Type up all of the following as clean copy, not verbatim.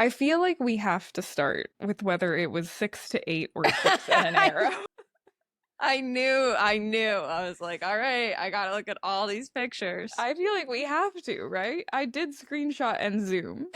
I feel like we have to start with whether it was 6 to 8 or 6 and an arrow. I knew. I was like, all right, I gotta look at all these pictures. I feel like we have to, right? I did screenshot and zoom.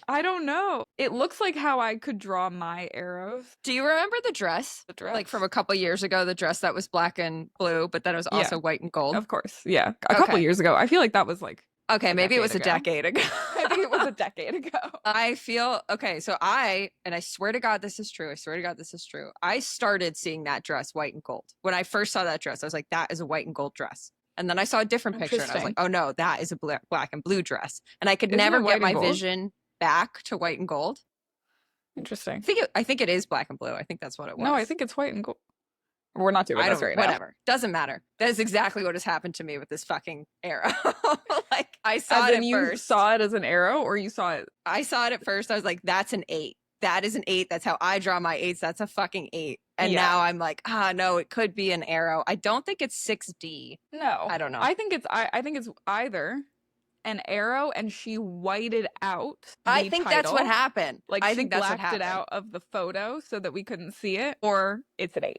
I don't know. It looks like how I could draw my arrows. Do you remember the dress? The dress. Like from a couple years ago, the dress that was black and blue, but then it was also white and gold? Of course, yeah. A couple years ago. I feel like that was like okay, maybe it was a decade ago. I think it was a decade ago. I feel, okay, so I swear to God this is true. I swear to God this is true. I started seeing that dress white and gold. When I first saw that dress, I was like, that is a white and gold dress. And then I saw a different picture and I was like, oh no, that is a black and blue dress. And I could never get my vision back to white and gold. Interesting. I think it is black and blue. I think that's what it was. No, I think it's white and gold. We're not doing this right now. Whatever. Doesn't matter. That is exactly what has happened to me with this fucking arrow. Like, I saw it at first. You saw it as an arrow, or you saw it? I saw it at first. I was like, that's an 8. That is an 8. That's how I draw my 8s. That's a fucking 8. And now I'm like, no, it could be an arrow. I don't think it's 6D. No. I don't know. I think it's either an arrow and she whited out I think title, that's what happened. Like, I think that's what blacked happened. it out of the photo so that we couldn't see it, or it's an 8.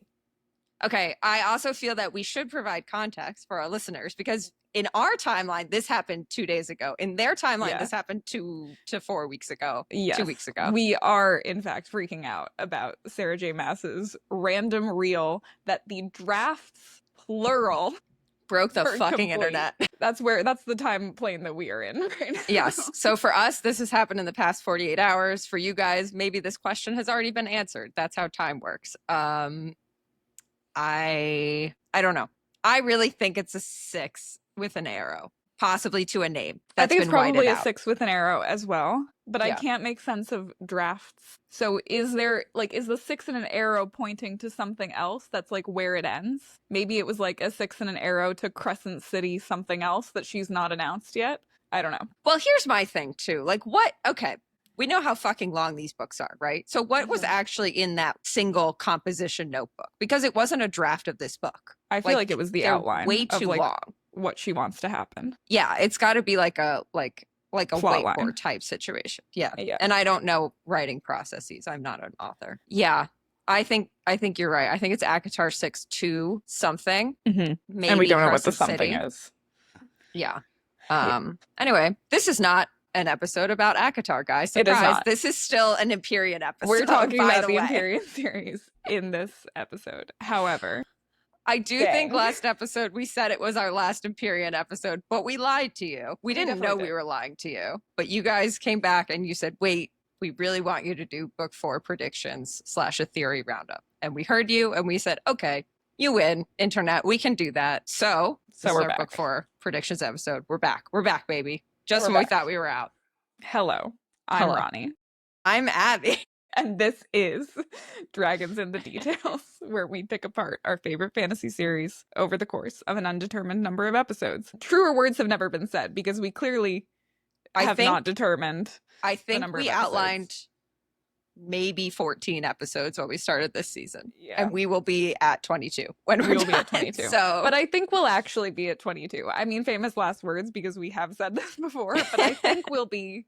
Okay, I also feel that we should provide context for our listeners, because in our timeline, this happened 2 days ago. In their timeline, this happened 2 to 4 weeks ago. Yes. 2 weeks ago. We are, in fact, freaking out about Sarah J. Maas's random reel that the drafts, plural, broke the fucking internet. That's the time plane that we are in right now. Yes. So for us, this has happened in the past 48 hours. For you guys, maybe this question has already been answered. That's how time works. I don't know. I really think it's a 6 with an arrow, possibly to a name. I think it's probably a 6 with an arrow as well, but I can't make sense of drafts. So is the 6 and an arrow pointing to something else that's like where it ends? Maybe it was like a 6 and an arrow to Crescent City something else that she's not announced yet. I don't know. Well, here's my thing too. Like, what? Okay. We know how fucking long these books are, right? So what was actually in that single composition notebook? Because it wasn't a draft of this book. I feel like it was the outline. Way too long. What she wants to happen. Yeah, it's got to be like a whiteboard type situation. Yeah. And I don't know writing processes. I'm not an author. Yeah. I think you're right. I think it's Acotar 6-2 something. Mm-hmm. Maybe and we don't know what Crescent the something City. is. Yeah. Anyway, this is not an episode about Acotar, guys. Surprise. It is not. This is still an Empyrean episode. We're talking about the Empyrean series in this episode. However, I do think last episode we said it was our last Empyrean episode, but we lied to you. We didn't know we were lying to you. But you guys came back and you said, wait, we really want you to do book 4 predictions / a theory roundup. And we heard you and we said, okay, you win, internet. We can do that. So this is our back. book 4 predictions episode. We're back. We're back, baby. Just when we thought we were out. Hello. I'm Ronnie. I'm Abby. And this is Dragons in the Details, where we pick apart our favorite fantasy series over the course of an undetermined number of episodes. Truer words have never been said, because we clearly have not determined. I think we outlined maybe 14 episodes when we started this season. Yeah. And we will be at 22 when we will be at 22. But I think we'll actually be at 22. I mean, famous last words, because we have said this before, but I think we'll be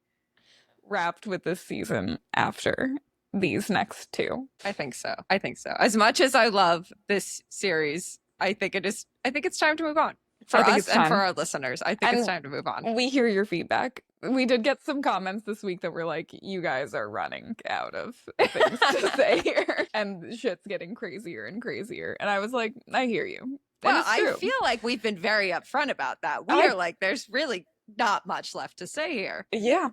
wrapped with this season after these next 2. I think so. As much as I love this series, I think it's time to move on. For us and for our listeners, I think it's time to move on. We hear your feedback. We did get some comments this week that were like, you guys are running out of things to say here. And shit's getting crazier and crazier. And I was like, I hear you. Well, I feel like we've been very upfront about that. We are like, there's really not much left to say here. Yeah,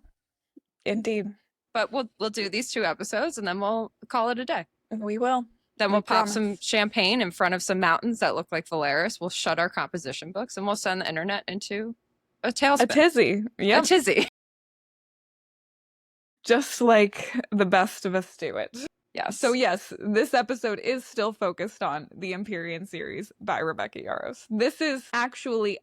indeed. But we'll do these 2 episodes and then we'll call it a day. We will. Then we'll pop some champagne in front of some mountains that look like Valeris. We'll shut our composition books and we'll send the internet into a tailspin. A tizzy. Yeah. A tizzy. Just like the best of us do it. Yes. So yes, this episode is still focused on the Empyrean series by Rebecca Yarros. This is actually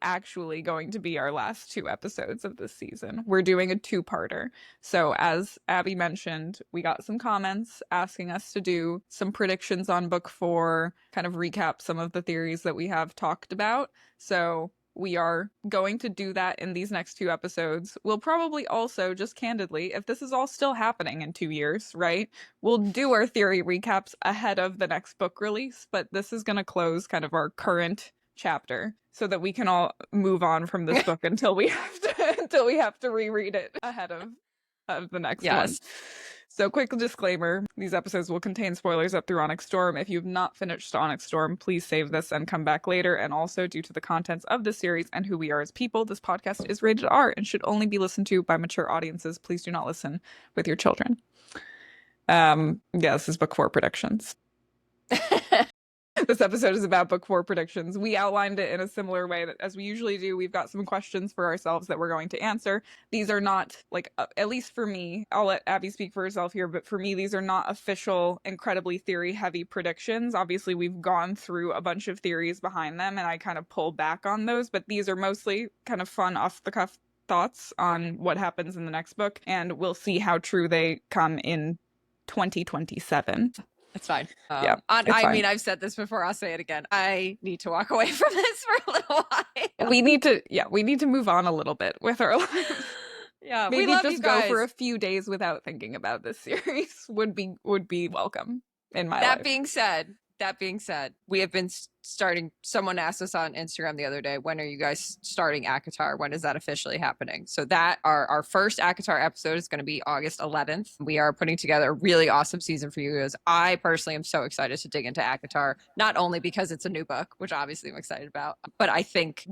going to be our last 2 episodes of this season. We're doing a 2-parter. So as Abby mentioned, we got some comments asking us to do some predictions on book 4, kind of recap some of the theories that we have talked about. So we are going to do that in these next 2 episodes. We'll probably also, just candidly, if this is all still happening in 2 years, right, we'll do our theory recaps ahead of the next book release, but this is going to close kind of our current chapter so that we can all move on from this book until we have to reread it ahead of the next one. So quick disclaimer, these episodes will contain spoilers up through Onyx Storm. If you've not finished Onyx Storm, please save this and come back later. And also, due to the contents of this series and who we are as people, this podcast is rated R and should only be listened to by mature audiences. Please do not listen with your children. This is book 4 predictions. This episode is about book 4 predictions. We outlined it in a similar way that as we usually do. We've got some questions for ourselves that we're going to answer. These are not, like, at least for me, I'll let Abby speak for herself here, but for me, these are not official, incredibly theory-heavy predictions. Obviously, we've gone through a bunch of theories behind them, and I kind of pulled back on those, but these are mostly kind of fun, off-the-cuff thoughts on what happens in the next book, and we'll see how true they come in 2027. It's fine. Yeah, I mean, I've said this before. I'll say it again. I need to walk away from this for a little while. We need to move on a little bit with our lives. Yeah, maybe we love just go for a few days without thinking about this series would be welcome in my life. That being said, we have been starting. Someone asked us on Instagram the other day, when are you guys starting Acotar? When is that officially happening? So that our first Acotar episode is going to be August 11th. We are putting together a really awesome season for you guys. I personally am so excited to dig into Acotar, not only because it's a new book, which obviously I'm excited about, but I think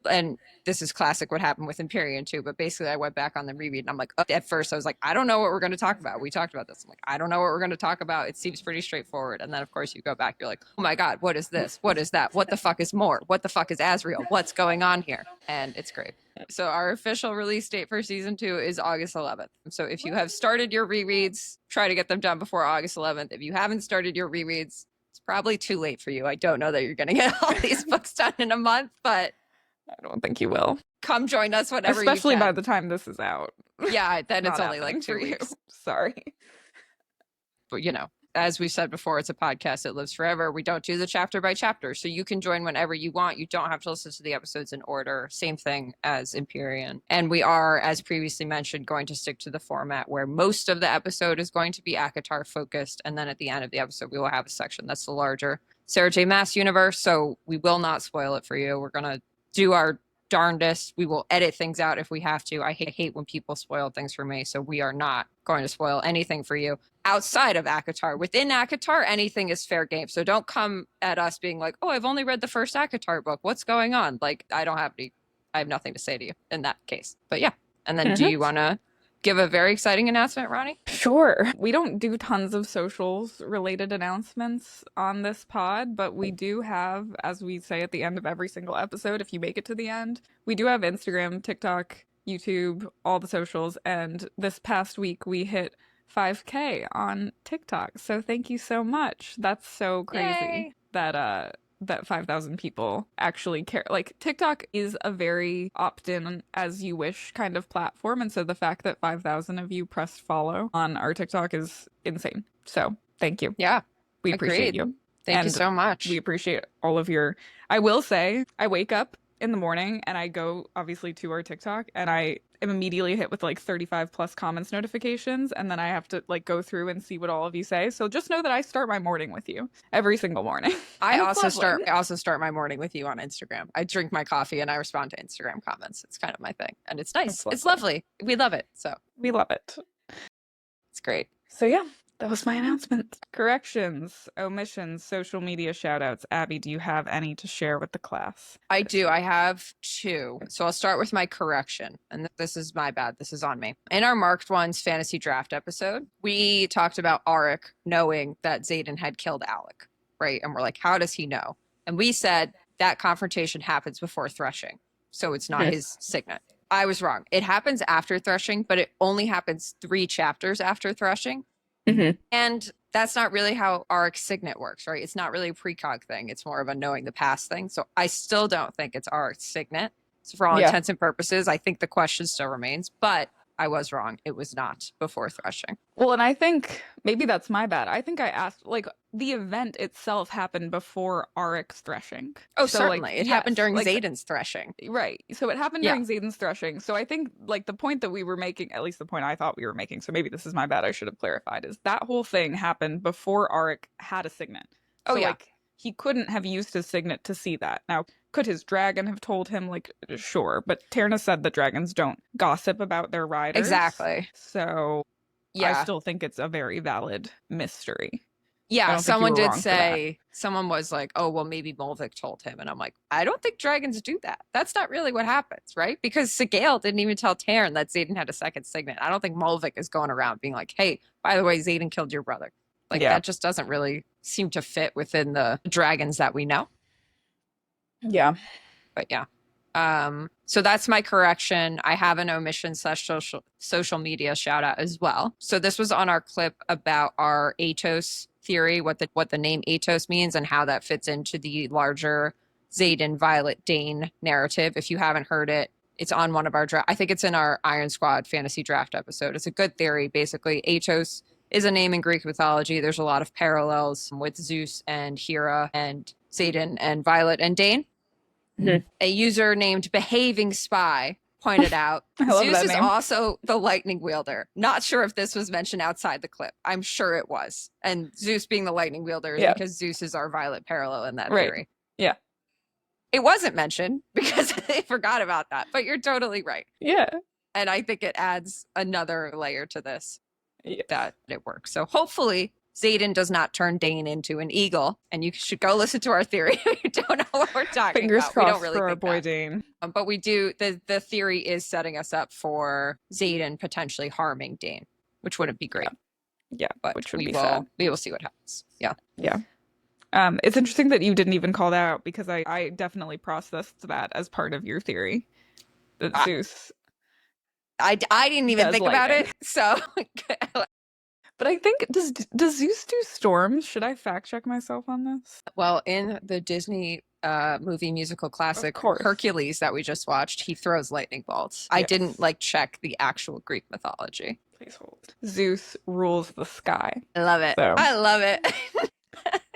and this is classic what happened with Empyrean too, but basically I went back on the reread and I'm like, at first I was like, I don't know what we're going to talk about. We talked about this. I'm like, I don't know what we're going to talk about. It seems pretty straightforward. And then of course you go back, you're like, oh my God, what is this? What is that? What the fuck is more? What the fuck is Asriel? What's going on here? And it's great. So our official release date for season 2 is August 11th. So if you have started your rereads, try to get them done before August 11th. If you haven't started your rereads, it's probably too late for you. I don't know that you're going to get all these books done in a month, but I don't think you will. Come join us whenever Especially you can. by the time this is out. Yeah, then it's only like 2 weeks. Sorry. But as we said before, it's a podcast that lives forever. We don't do the chapter by chapter, so you can join whenever you want. You don't have to listen to the episodes in order. Same thing as Empyrean. And we are, as previously mentioned, going to stick to the format where most of the episode is going to be Acotar focused, and then at the end of the episode, we will have a section that's the larger Sarah J. Maas universe, so we will not spoil it for you. We're going to do our darndest. We will edit things out if we have to. I hate when people spoil things for me, so we are not going to spoil anything for you outside of Acotar. Within Acotar, anything is fair game. So don't come at us being like, oh, I've only read the first Acotar book. What's going on? Like, I have nothing to say to you in that case. But yeah. And then do you want to give a very exciting announcement, Ronnie? Sure. We don't do tons of socials related announcements on this pod, but we do have, as we say at the end of every single episode, if you make it to the end, we do have Instagram, TikTok, YouTube, all the socials. And this past week we hit 5K on TikTok. So thank you so much. That's so crazy. Yay. That 5,000 people actually care. Like, TikTok is a very opt-in as you wish kind of platform. And so the fact that 5,000 of you pressed follow on our TikTok is insane. So thank you. Yeah. We appreciate you. Thank you so much. We appreciate all of your, I will say, I wake up in the morning and I go obviously to our TikTok and I am immediately hit with like 35 plus comments notifications, and then I have to like go through and see what all of you say. So just know that I start my morning with you every single morning. I also start my morning with you on Instagram. I drink my coffee and I respond to Instagram comments. It's kind of my thing, and it's nice. It's lovely. We love it. So we love it. It's great. So yeah. That was my announcement. Corrections, omissions, social media shoutouts. Abby, do you have any to share with the class? I do. I have 2. So I'll start with my correction. And this is my bad. This is on me. In our Marked Ones fantasy draft episode, we talked about Auric knowing that Xaden had killed Alec, right? And we're like, how does he know? And we said that confrontation happens before threshing. So it's not his signet. I was wrong. It happens after threshing, but it only happens 3 chapters after threshing. Mm-hmm. And that's not really how Auric's signet works, right? It's not really a precog thing. It's more of a knowing the past thing. So I still don't think it's Auric's signet. So for all intents and purposes, I think the question still remains. But I was wrong. It was not before threshing. Well, and I think maybe that's my bad. I think I asked, like, the event itself happened before Aric's threshing. Oh, So, certainly. like, It yes, happened during like, Xaden's threshing. right. So it happened Yeah. during Xaden's threshing. So I think, like, the point that we were making, at least the point I thought we were making, so maybe this is my bad, I should have clarified, is that whole thing happened before Aric had a signet. Oh, So, yeah. like, he couldn't have used his signet to see that. Now, could his dragon have told him? Like, sure. But Tairn said that dragons don't gossip about their riders. Exactly. So Yeah. I still think it's a very valid mystery. Yeah, someone did say, someone was like, oh, well, maybe Mulvic told him. And I'm like, I don't think dragons do that. That's not really what happens, right? Because Sigale didn't even tell Tairn that Xaden had a second signet. I don't think Mulvic is going around being like, hey, by the way, Xaden killed your brother. Like, that just doesn't really seem to fit within the dragons that we know. Yeah. But yeah. So that's my correction. I have an omission / social media shout out as well. So this was on our clip about our Atos theory, what the name Atos means and how that fits into the larger Xaden, Violet, Dane narrative. If you haven't heard it, it's on one of our I think it's in our Iron Squad fantasy draft episode. It's a good theory. Basically, Atos is a name in Greek mythology. There's a lot of parallels with Zeus and Hera and Xaden and Violet and Dane. Mm-hmm. A user named Behaving Spy pointed out Zeus is also the lightning wielder. Not sure if this was mentioned outside the clip. I'm sure it was. And Zeus being the lightning wielder is because Zeus is our Violet parallel in that theory. Yeah. It wasn't mentioned because they forgot about that, but you're totally right. Yeah. And I think it adds another layer to this that it works. So hopefully Xaden does not turn Dane into an eagle, and you should go listen to our theory if you don't know what we're talking Fingers about. Crossed we don't really for our think boy that. Dane. But we do, the theory is setting us up for Xaden potentially harming Dane, which wouldn't be great. Yeah, but which would be sad. We will see what happens. Yeah. Yeah. It's interesting that you didn't even call that out because I definitely processed that as part of your theory. That Zeus. I didn't even think about it, so... But I think, does Zeus do storms? Should I fact check myself on this? Well, in the Disney movie musical classic Hercules that we just watched, he throws lightning bolts. Yes. I didn't check the actual Greek mythology. Please hold. Zeus rules the sky. I love it. So. I love it.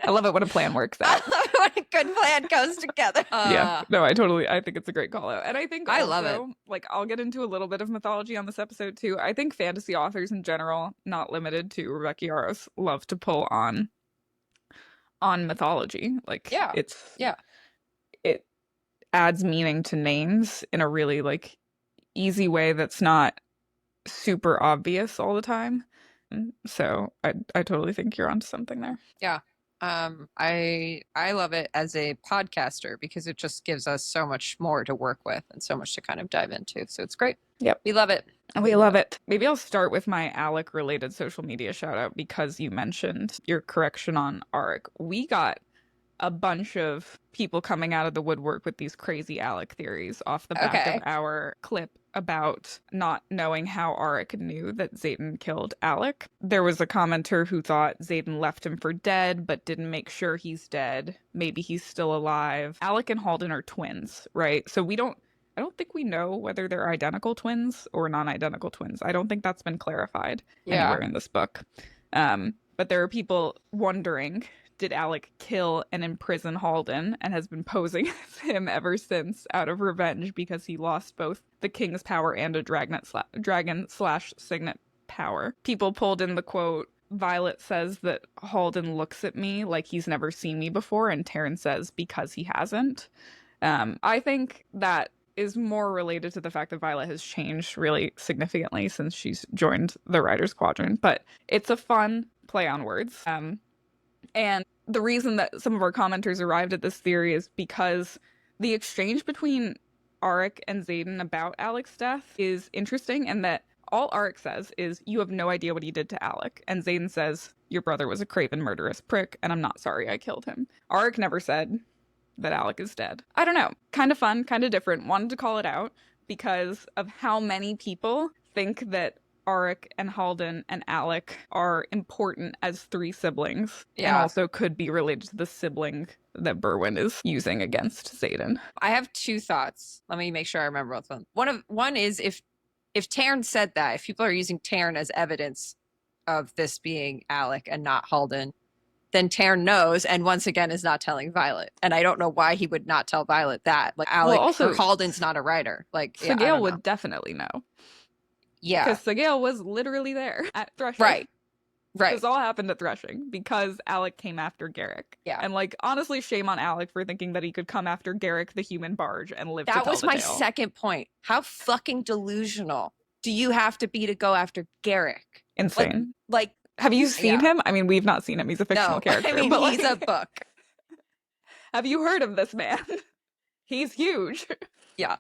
I love it when a plan works out. I love it when a good plan comes together. Yeah. No, I think it's a great call out. And I think also, I love it. I'll get into a little bit of mythology on this episode too. I think fantasy authors in general, not limited to Rebecca Yarros, love to pull on mythology. It adds meaning to names in a really easy way that's not super obvious all the time. So I totally think you're onto something there. Yeah. I love it as a podcaster because it just gives us so much more to work with and so much to kind of dive into. So it's great. Yep. We love it. We love it. Maybe I'll start with my Alec related social media shout out because you mentioned your correction on Aric. We got a bunch of people coming out of the woodwork with these crazy Alec theories off the back of our clip about not knowing how Aric knew that Xaden killed Alec. There was a commenter who thought Xaden left him for dead, but didn't make sure he's dead. Maybe he's still alive. Alec and Halden are twins, right? So I don't think we know whether they're identical twins or non-identical twins. I don't think that's been clarified anywhere in this book. But there are people wondering, did Alec kill and imprison Halden and has been posing as him ever since out of revenge because he lost both the king's power and a dragon/signet power? People pulled in the quote, Violet says that Halden looks at me like he's never seen me before, and Tairn says because he hasn't. I think that is more related to the fact that Violet has changed really significantly since she's joined the Riders Squadron, but it's a fun play on words. And the reason that some of our commenters arrived at this theory is because the exchange between Aric and Xaden about Alec's death is interesting, and that all Aric says is, you have no idea what he did to Alec. And Xaden says, your brother was a craven murderous prick, and I'm not sorry I killed him. Aric never said that Alec is dead. I don't know. Kind of fun, kind of different. Wanted to call it out because of how many people think that Aric and Halden and Alec are important as three siblings, and also could be related to the sibling that Berwyn is using against Xaden. I have two thoughts. Let me make sure I remember both of them. One is if if Tairn said that, if people are using Tairn as evidence of this being Alec and not Halden, then Tairn knows, and once again is not telling Violet. And I don't know why he would not tell Violet that. Like, Alec or Halden's not a writer. Like, Segale would definitely know. Yeah. Because Segale was literally there at Threshing. Right. This all happened at Threshing because Alec came after Garrick. Yeah. And, like, honestly, shame on Alec for thinking that he could come after Garrick, the human barge, and live to tell the tale. That was my second point. How fucking delusional do you have to be to go after Garrick? Insane. Like have you seen him? I mean, we've not seen him. He's a fictional character. I mean, but he's a book. Have you heard of this man? He's huge. Yeah.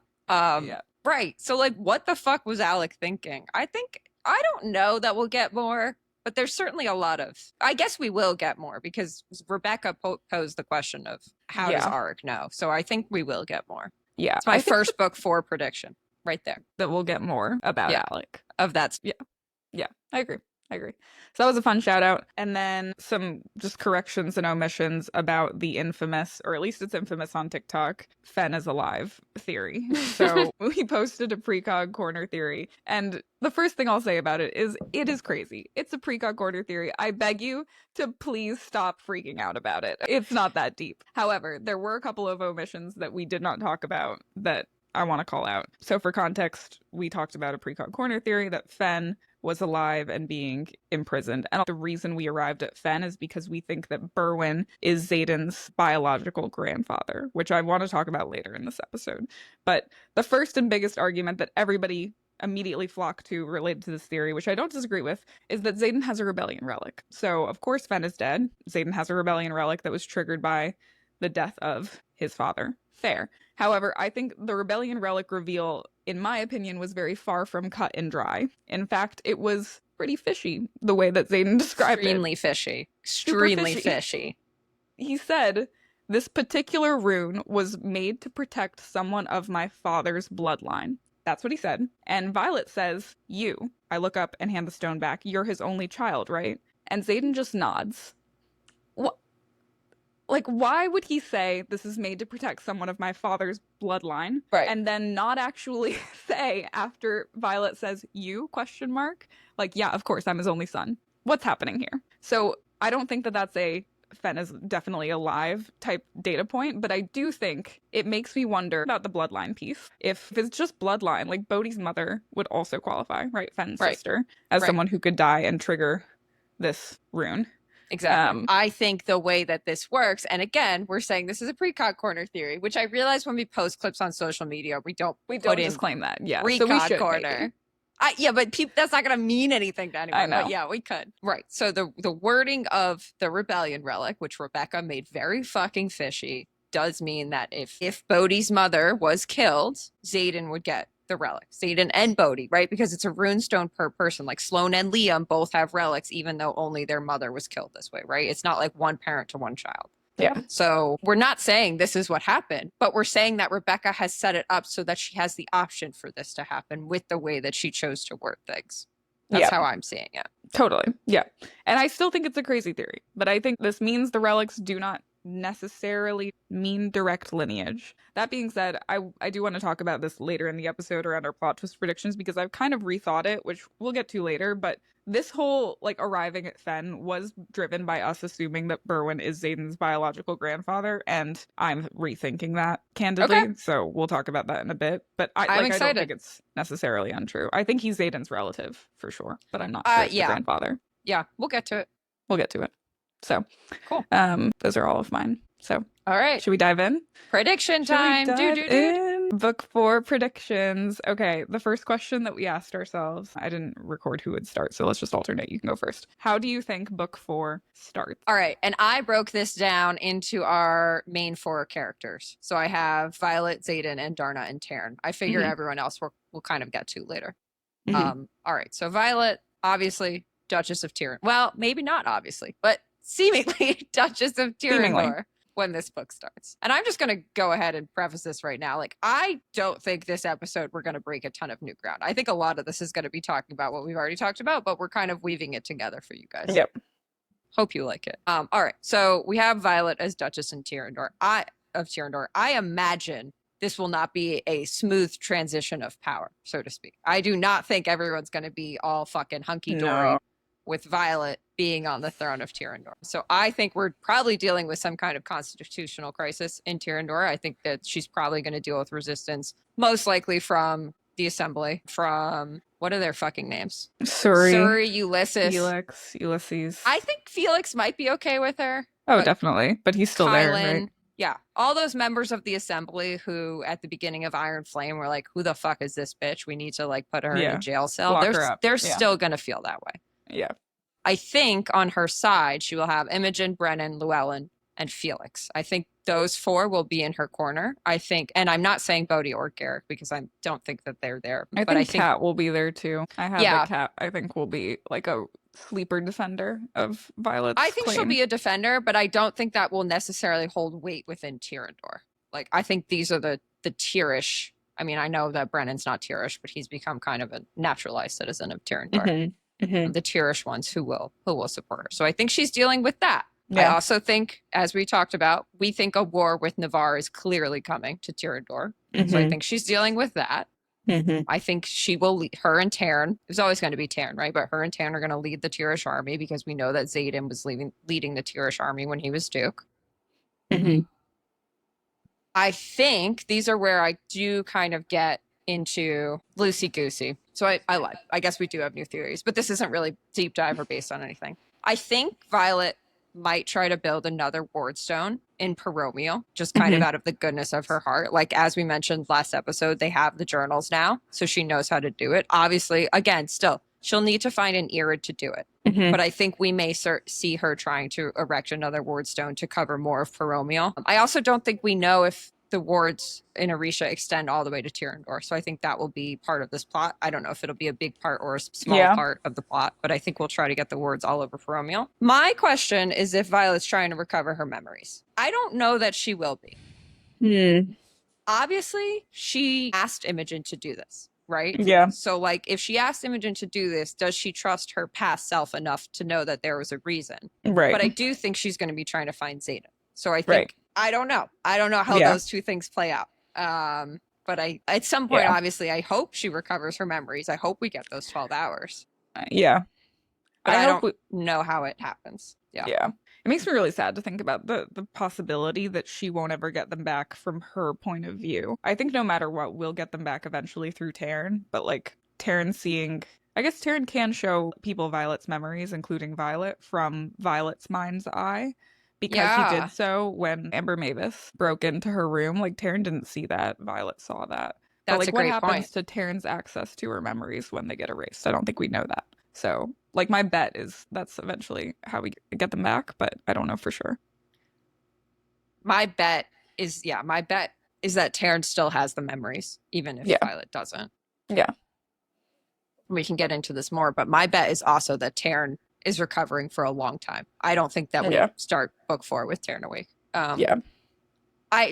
Right. So, like, what the fuck was Alec thinking? I don't know that we'll get more, but there's certainly a lot of, I guess we will get more because Rebecca posed the question of how does Arik know? So I think we will get more. Yeah. It's my first book 4 prediction right there. That we'll get more about Alec. Of that. Yeah. I agree. So that was a fun shout out. And then some just corrections and omissions about the infamous, or at least it's infamous on TikTok, Fen is alive theory. So we posted a precog corner theory. And the first thing I'll say about it is crazy. It's a precog corner theory. I beg you to please stop freaking out about it. It's not that deep. However, there were a couple of omissions that we did not talk about that I want to call out. So for context, we talked about a precog corner theory that Fen was alive and being imprisoned. And the reason we arrived at Fen is because we think that Berwyn is Xaden's biological grandfather, which I want to talk about later in this episode. But the first and biggest argument that everybody immediately flocked to related to this theory, which I don't disagree with, is that Xaden has a rebellion relic. So, of course, Fen is dead. Xaden has a rebellion relic that was triggered by the death of his father. Fair. However, I think the rebellion relic reveal, in my opinion, was very far from cut and dry. In fact, it was pretty fishy, the way that Xaden described Extremely it. fishy. Extremely fishy. He said, this particular rune was made to protect someone of my father's bloodline. That's what he said. And Violet says, you. I look up and hand the stone back. You're his only child, right? And Xaden just nods. What? Like, why would he say this is made to protect someone of my father's bloodline? Right. And then not actually say after Violet says, you, ? Like, yeah, of course, I'm his only son. What's happening here? So I don't think that that's a Fen is definitely alive type data point, but I do think it makes me wonder about the bloodline piece. If it's just bloodline, like Bodhi's mother would also qualify, right? Fen's sister, as someone who could die and trigger this rune. Exactly. I think the way that this works, and again, we're saying this is a precog corner theory, which I realize when we post clips on social media, we don't disclaim that. Yeah, precog so we should corner. But that's not going to mean anything to anyone. I know. But yeah, we could. Right. So the wording of the rebellion relic, which Rebecca made very fucking fishy, does mean that if Bodhi's mother was killed, Xaden would get the relic. Xaden and Bodhi, right? Because it's a runestone per person. Like Sloane and Liam both have relics, even though only their mother was killed this way, right? It's not like one parent to one child. Yeah. So we're not saying this is what happened, but we're saying that Rebecca has set it up so that she has the option for this to happen with the way that she chose to word things. That's how I'm seeing it. Totally. Yeah. And I still think it's a crazy theory, but I think this means the relics do not necessarily mean direct lineage. That being said, I do want to talk about this later in the episode around our plot twist predictions because I've kind of rethought it, which we'll get to later, but this whole like arriving at Fen was driven by us assuming that Berwyn is Xaden's biological grandfather, and I'm rethinking that candidly. Okay. So we'll talk about that in a bit. But I don't think it's necessarily untrue. I think he's Xaden's relative for sure, but I'm not sure it's the grandfather. Yeah, we'll get to it. So cool. Those are all of mine. So all right, should we dive in? Prediction time. Book 4 predictions. Okay, the first question that we asked ourselves, I didn't record who would start, so let's just alternate. You can go first. How do you think book 4 starts? All right, and I broke this down into our main 4 characters. So I have Violet, Xaden, Andarna, and Tairn. I figure everyone else we'll kind of get to later. All right, so Violet, obviously Duchess of Tairn. Well, maybe not obviously, but seemingly Duchess of Tairn when this book starts. And I'm just going to go ahead and preface this right now. Like, I don't think this episode we're going to break a ton of new ground. I think a lot of this is going to be talking about what we've already talked about, but we're kind of weaving it together for you guys. Yep. Hope you like it. All right. So we have Violet as Duchess of Tyrrendor. I imagine this will not be a smooth transition of power, so to speak. I do not think everyone's going to be all fucking hunky-dory with Violet being on the throne of Tyrrendor. So I think we're probably dealing with some kind of constitutional crisis in Tyrrendor. I think that she's probably going to deal with resistance, most likely from the Assembly, from what are their fucking names? Surrey, Ulysses. Felix, Ulysses. I think Felix might be okay with her. Oh, definitely. But he's still there, right? Yeah. All those members of the Assembly who at the beginning of Iron Flame were like, who the fuck is this bitch? We need to like put her in a jail cell. They're still going to feel that way. Yeah. I think on her side, she will have Imogen, Brennan, Llewellyn, and Felix. I think those 4 will be in her corner. I think, and I'm not saying Bodhi or Garrick because I don't think that they're there. I think Kat will be there too. I have that Kat, I think, will be like a sleeper defender of Violet's I think she'll be a defender, but I don't think that will necessarily hold weight within Tyrrendor. Like, I think these are the Tyrish. I mean, I know that Brennan's not Tyrish, but he's become kind of a naturalized citizen of Tyrrendor. The Tyrish ones who will support her. So I think she's dealing with that. Yeah. I also think, as we talked about, we think a war with Navarre is clearly coming to Tyrrendor. So I think she's dealing with that. I think she will lead, her and Tairn, it was always going to be Tairn, right? But her and Tairn are going to lead the Tyrish army because we know that Xaden was leading the Tyrish army when he was Duke. I think these are where I do kind of get into loosey-goosey. So I lied. I guess we do have new theories, but this isn't really deep dive or based on anything. I think Violet might try to build another wardstone in Peromio, just kind of out of the goodness of her heart. Like, as we mentioned last episode, they have the journals now, so she knows how to do it. Obviously, again, still, she'll need to find an Irid to do it. But I think we may see her trying to erect another wardstone to cover more of Peromio. I also don't think we know if the wards in Orisha extend all the way to Tyrrendor. So I think that will be part of this plot. I don't know if it'll be a big part or a small part of the plot, but I think we'll try to get the wards all over Peromio. My question is if Violet's trying to recover her memories. I don't know that she will be. Obviously, she asked Imogen to do this, right? Yeah. So, like, if she asked Imogen to do this, does she trust her past self enough to know that there was a reason? Right. But I do think she's going to be trying to find Xaden. So I think, I don't know how those two things play out. But at some point, obviously, I hope she recovers her memories. I hope we get those 12 hours. Yeah. But I don't know how it happens. Yeah. It makes me really sad to think about the possibility that she won't ever get them back from her point of view. I think no matter what, we'll get them back eventually through Tairn. But like Tairn seeing, I guess Tairn can show people Violet's memories, including Violet, from Violet's mind's eye. Because he did so when Amber Mavis broke into her room. Like, Tairn didn't see that. Violet saw that. That's but, like, a great what happens point. to Tairn's access to her memories when they get erased? I don't think we know that. So, like, my bet is that's eventually how we get them back, but I don't know for sure. My bet is that Tairn still has the memories, even if Violet doesn't. Yeah. We can get into this more, but my bet is also that Tairn is recovering for a long time. I don't think that we start book 4 with Tairn awake. Do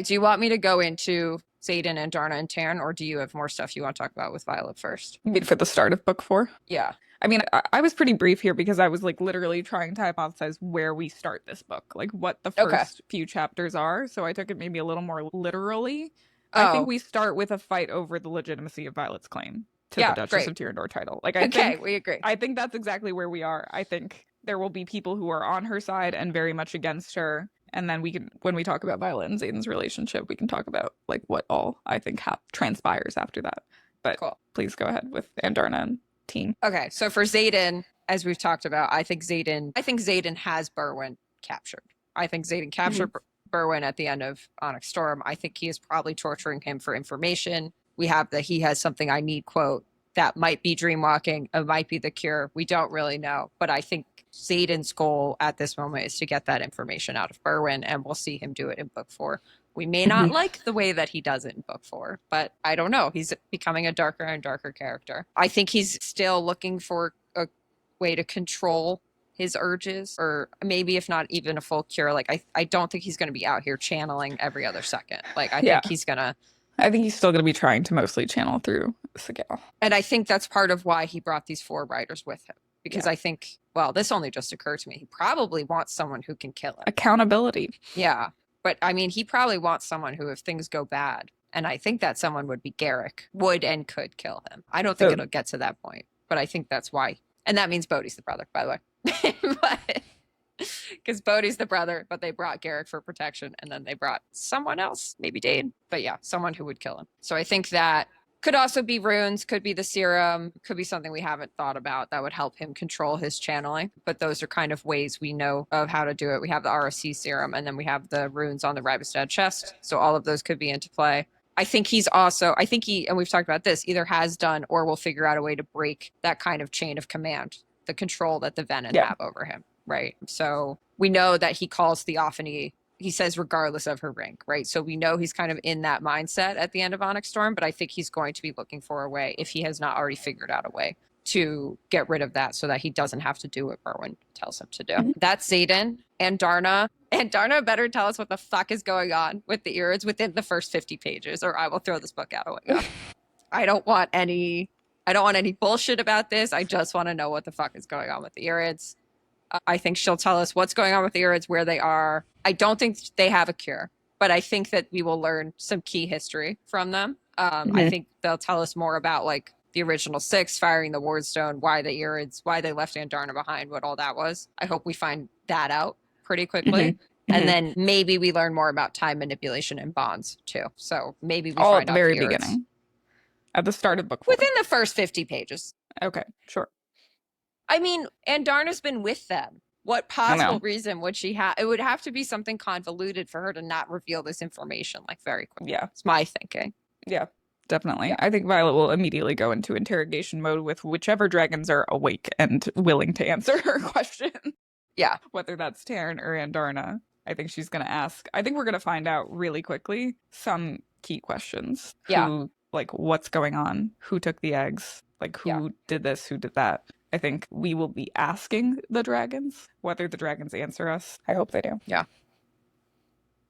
you want me to go into Xaden, Andarna, and Tairn, or do you have more stuff you want to talk about with Violet first? You mean for the start of book 4? Yeah. I mean, I was pretty brief here because I was like literally trying to hypothesize where we start this book, like what the first few chapters are. So I took it maybe a little more literally. I think we start with a fight over the legitimacy of Violet's claim to the Duchess of Tyrrendor title. Like, we agree. I think that's exactly where we are. I think there will be people who are on her side and very much against her. And then when we talk about Violet and Xaden's relationship, we can talk about like what all I think transpires after that. But please go ahead with Andarna and team. Okay, so for Xaden, as we've talked about, I think Xaden has Berwyn captured. I think Xaden captured Berwyn at the end of Onyx Storm. I think he is probably torturing him for information. We have that he has something I need, quote, that might be dreamwalking, it might be the cure. We don't really know. But I think Xaden's goal at this moment is to get that information out of Berwyn, and we'll see him do it in book 4. We may not like the way that he does it in book 4, but I don't know. He's becoming a darker and darker character. I think he's still looking for a way to control his urges, or maybe if not even a full cure. Like, I don't think he's going to be out here channeling every other second. Like, I think he's going to... I think he's still going to be trying to mostly channel through Sigil. And I think that's part of why he brought these 4 writers with him. Because I think, well, this only just occurred to me. He probably wants someone who can kill him. Accountability. Yeah. But I mean, he probably wants someone who, if things go bad, And I think that someone would be Garrick, would and could kill him. I don't think it'll get to that point, but I think that's why. And that means Bodhi's the brother, by the way. Because Bodhi's the brother, but they brought Garrick for protection, and then they brought someone else, maybe Dane. But yeah, someone who would kill him. So I think that could also be runes, could be the serum, could be something we haven't thought about that would help him control his channeling. But those are kind of ways we know of how to do it. We have the ROC serum, and then we have the runes on the Ribostad chest. So all of those could be into play. I think he, and we've talked about this, either has done or will figure out a way to break that kind of chain of command, the control that the Venom have over him, right? So we know that he calls Theophany, he says regardless of her rank, right? So we know he's kind of in that mindset at the end of Onyx Storm, but I think he's going to be looking for a way, if he has not already figured out a way, to get rid of that so that he doesn't have to do what Berwyn tells him to do. Mm-hmm. That's Xaden. Andarna. Andarna better tell us what the fuck is going on with the Irids within the first 50 pages, or I will throw this book out a window. I don't want any bullshit about this. I just want to know what the fuck is going on with the Irids. I think she'll tell us what's going on with the Irids, where they are. I don't think they have a cure, but I think that we will learn some key history from them. I think they'll tell us more about like the original six firing the Wardstone, why the Irids, why they left Andarna behind, what all that was. I hope we find that out pretty quickly. And then maybe we learn more about time manipulation and bonds too. So maybe we all find at the very beginning. At the start of book 4. Within the first 50 pages. Okay, sure. I mean, Andarna's been with them. What possible reason would she have? It would have to be something convoluted for her to not reveal this information like very quickly. Yeah. It's my thinking. Yeah, definitely. Yeah. I think Violet will immediately go into interrogation mode with whichever dragons are awake and willing to answer her question. Yeah. Whether that's Tairn or Andarna. I think she's going to ask. I think we're going to find out really quickly some key questions. Who, like, what's going on? Who took the eggs? Like, who did this? Who did that? I think we will be asking the dragons. Whether the dragons answer us, I hope they do. Yeah.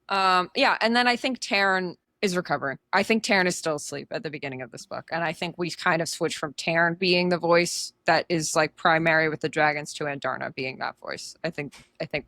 And then I think Tairn is recovering. I think Tairn is still asleep at the beginning of this book. And I think we kind of switched from Tairn being the voice that is like primary with the dragons to Andarna being that voice. I think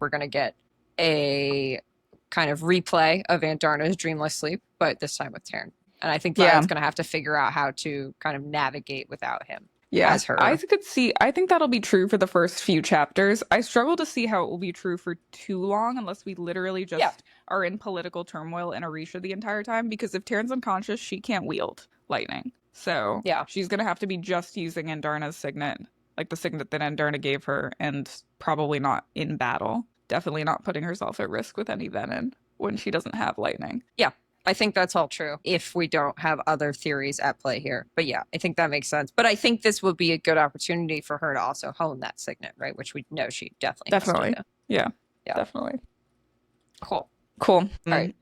we're going to get a kind of replay of Andarna's dreamless sleep, but this time with Tairn. And I think Violet's going to have to figure out how to kind of navigate without him. Yeah, as her. I think that'll be true for the first few chapters. I struggle to see how it will be true for too long unless we literally just are in political turmoil in Orisha the entire time, because if Tairn's unconscious, she can't wield lightning. So she's going to have to be just using Andarna's signet, like the signet that Andarna gave her, and probably not in battle. Definitely not putting herself at risk with any venom when she doesn't have lightning. Yeah. I think that's all true if we don't have other theories at play here. But yeah, I think that makes sense. But I think this will be a good opportunity for her to also hone that signet, right? Which we know she definitely has to do. Yeah, definitely. Cool. All right.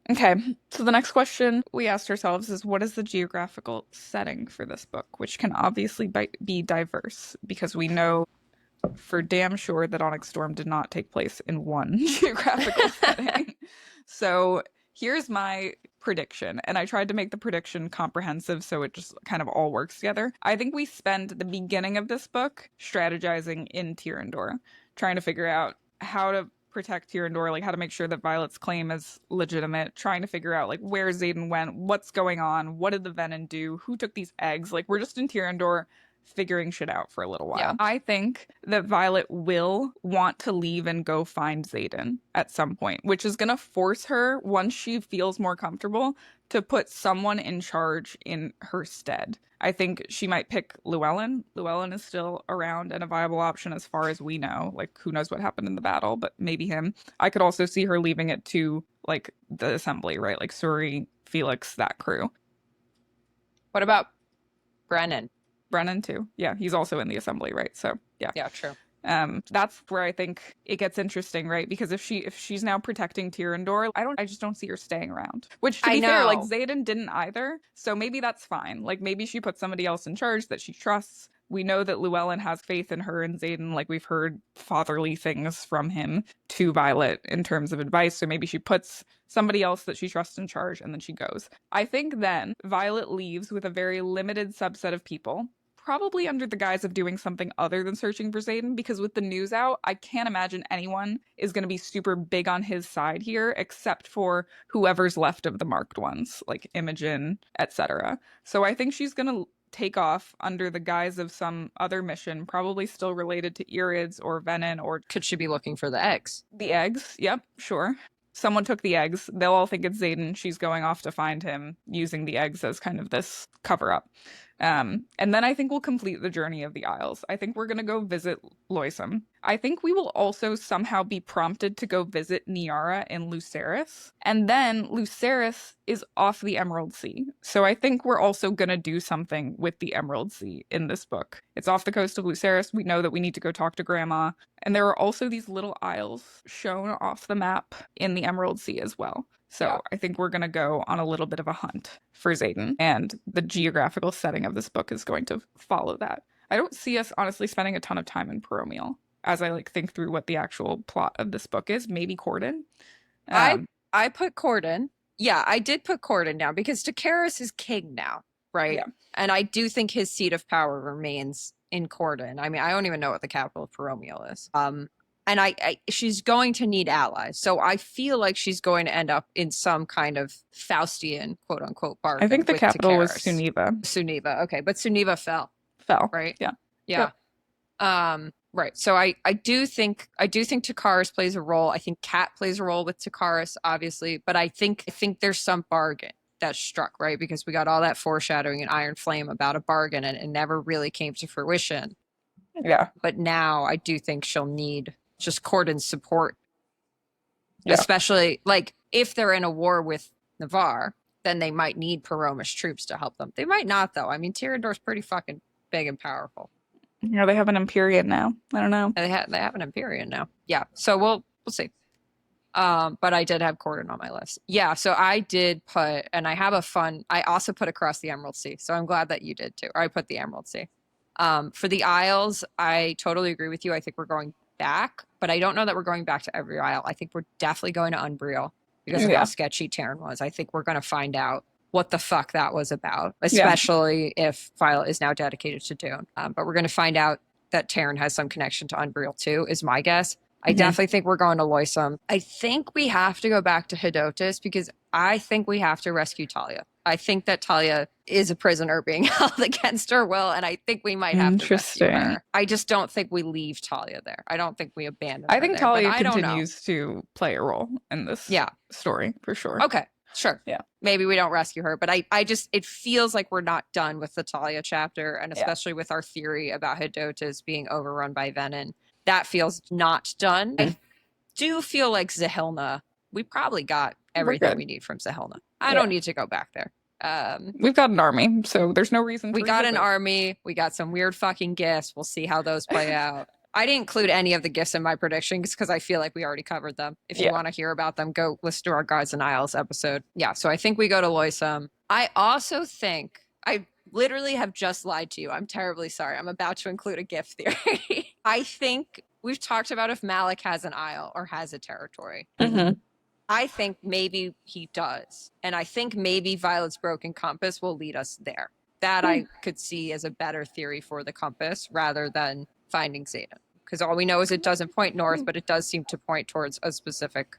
Okay, so the next question we asked ourselves is, what is the geographical setting for this book? Which can obviously be diverse, because we know for damn sure that Onyx Storm did not take place in one geographical setting. So here's my prediction, and I tried to make the prediction comprehensive so it just kind of all works together. I think we spend the beginning of this book strategizing in Tyrrendor, trying to figure out how to protect Tyrrendor, like how to make sure that Violet's claim is legitimate, trying to figure out like where Xaden went, what's going on, what did the Venom do, who took these eggs. Like we're just in Tyrrendor figuring shit out for a little while. Yeah. I think that Violet will want to leave and go find Xaden at some point, which is going to force her, once she feels more comfortable, to put someone in charge in her stead. I think she might pick Llewellyn. Llewellyn is still around and a viable option as far as we know. Like, who knows what happened in the battle, but maybe him. I could also see her leaving it to, like, the assembly, right? Like, Suri, Felix, that crew. What about Brennan? Brennan too. Yeah, he's also in the assembly, right? So yeah. Yeah, true. That's where I think it gets interesting, right? Because if she's now protecting Tyrrendor, I just don't see her staying around. Which, to be fair, like Xaden didn't either. So maybe that's fine. Like maybe she puts somebody else in charge that she trusts. We know that Llewellyn has faith in her and Xaden. Like we've heard fatherly things from him to Violet in terms of advice. So maybe she puts somebody else that she trusts in charge and then she goes. I think then Violet leaves with a very limited subset of people. probably under the guise of doing something other than searching for Xaden, because with the news out, I can't imagine anyone is going to be super big on his side here, except for whoever's left of the marked ones, like Imogen, etc. So I think she's going to take off under the guise of some other mission, probably still related to Irids or Venin, or could she be looking for the eggs? The eggs. Yep, sure. Someone took the eggs. They'll all think it's Xaden. She's going off to find him using the eggs as kind of this cover up. And then I think we'll complete the journey of the Isles. I think we're going to go visit Loisum. I think we will also somehow be prompted to go visit Niara in Lucerys. And then Lucerys is off the Emerald Sea. So I think we're also going to do something with the Emerald Sea in this book. It's off the coast of Lucerys. We know that we need to go talk to Grandma. And there are also these little isles shown off the map in the Emerald Sea as well. So yeah. I think we're going to go on a little bit of a hunt for Xaden, and the geographical setting of this book is going to follow that. I don't see us honestly spending a ton of time in Paromial as I think through what the actual plot of this book is. Maybe Corden. I put Corden. Yeah, I did put Corden down because Takeris is king now, right? Yeah. And I do think his seat of power remains in Corden. I mean, I don't even know what the capital of Paromial is. And she's going to need allies. So I feel like she's going to end up in some kind of Faustian, quote unquote, bargain. I think the capital was Suniva. Suniva, okay. But Suniva fell. Right? Yeah. Yeah. Yep. Right. So I do think Takeris plays a role. I think Kat plays a role with Takeris, obviously. But I think there's some bargain that's struck, right? Because we got all that foreshadowing in Iron Flame about a bargain and it never really came to fruition. Yeah. But now I do think she'll need just Corden's support, especially like if they're in a war with Navarre, then they might need Paromish troops to help them. They might not, though. I mean, Tyrandor's pretty fucking big and powerful. Yeah, they have an Empyrean now. I don't know. They have an Empyrean now. Yeah, so we'll see. But I did have Corden on my list. Yeah, so I did put, and I also put Across the Emerald Sea. So I'm glad that you did too. Or I put the Emerald Sea. For the Isles, I totally agree with you. I think we're going back, but I don't know that we're going back to every isle. I think we're definitely going to Unbriel because of how sketchy Tairn was. I think we're going to find out what the fuck that was about, especially if Violet is now dedicated to Dune. But we're going to find out that Tairn has some connection to Unbriel too, is my guess. I definitely think we're going to Loisum. I think we have to go back to Hedotus because I think we have to rescue Talia. I think that Talia is a prisoner being held against her will, and I think we might have to rescue her. I just don't think we leave Talia there. I don't think we abandon her. I think Talia continues to play a role in this story, for sure. Okay, sure. Yeah. Maybe we don't rescue her, but I just, it feels like we're not done with the Talia chapter, and especially with our theory about Hedotus being overrun by Venin. That feels not done. I do feel like Zahilna, we probably got everything we need from Zahilna. I don't need to go back there. We've got an army, so there's no reason we got an army. We got some weird fucking gifts. We'll see how those play out. I didn't include any of the gifts in my predictions because I feel like we already covered them. If you want to hear about them, go listen to our Gods and Isles episode. Yeah, so I think we go to Loisum. I also think, I literally have just lied to you. I'm terribly sorry. I'm about to include a gift theory. I think we've talked about if Malik has an isle or has a territory. Mm-hmm. I think maybe he does. And I think maybe Violet's Broken Compass will lead us there. That I could see as a better theory for the compass rather than finding Xaden. Because all we know is it doesn't point north, but it does seem to point towards a specific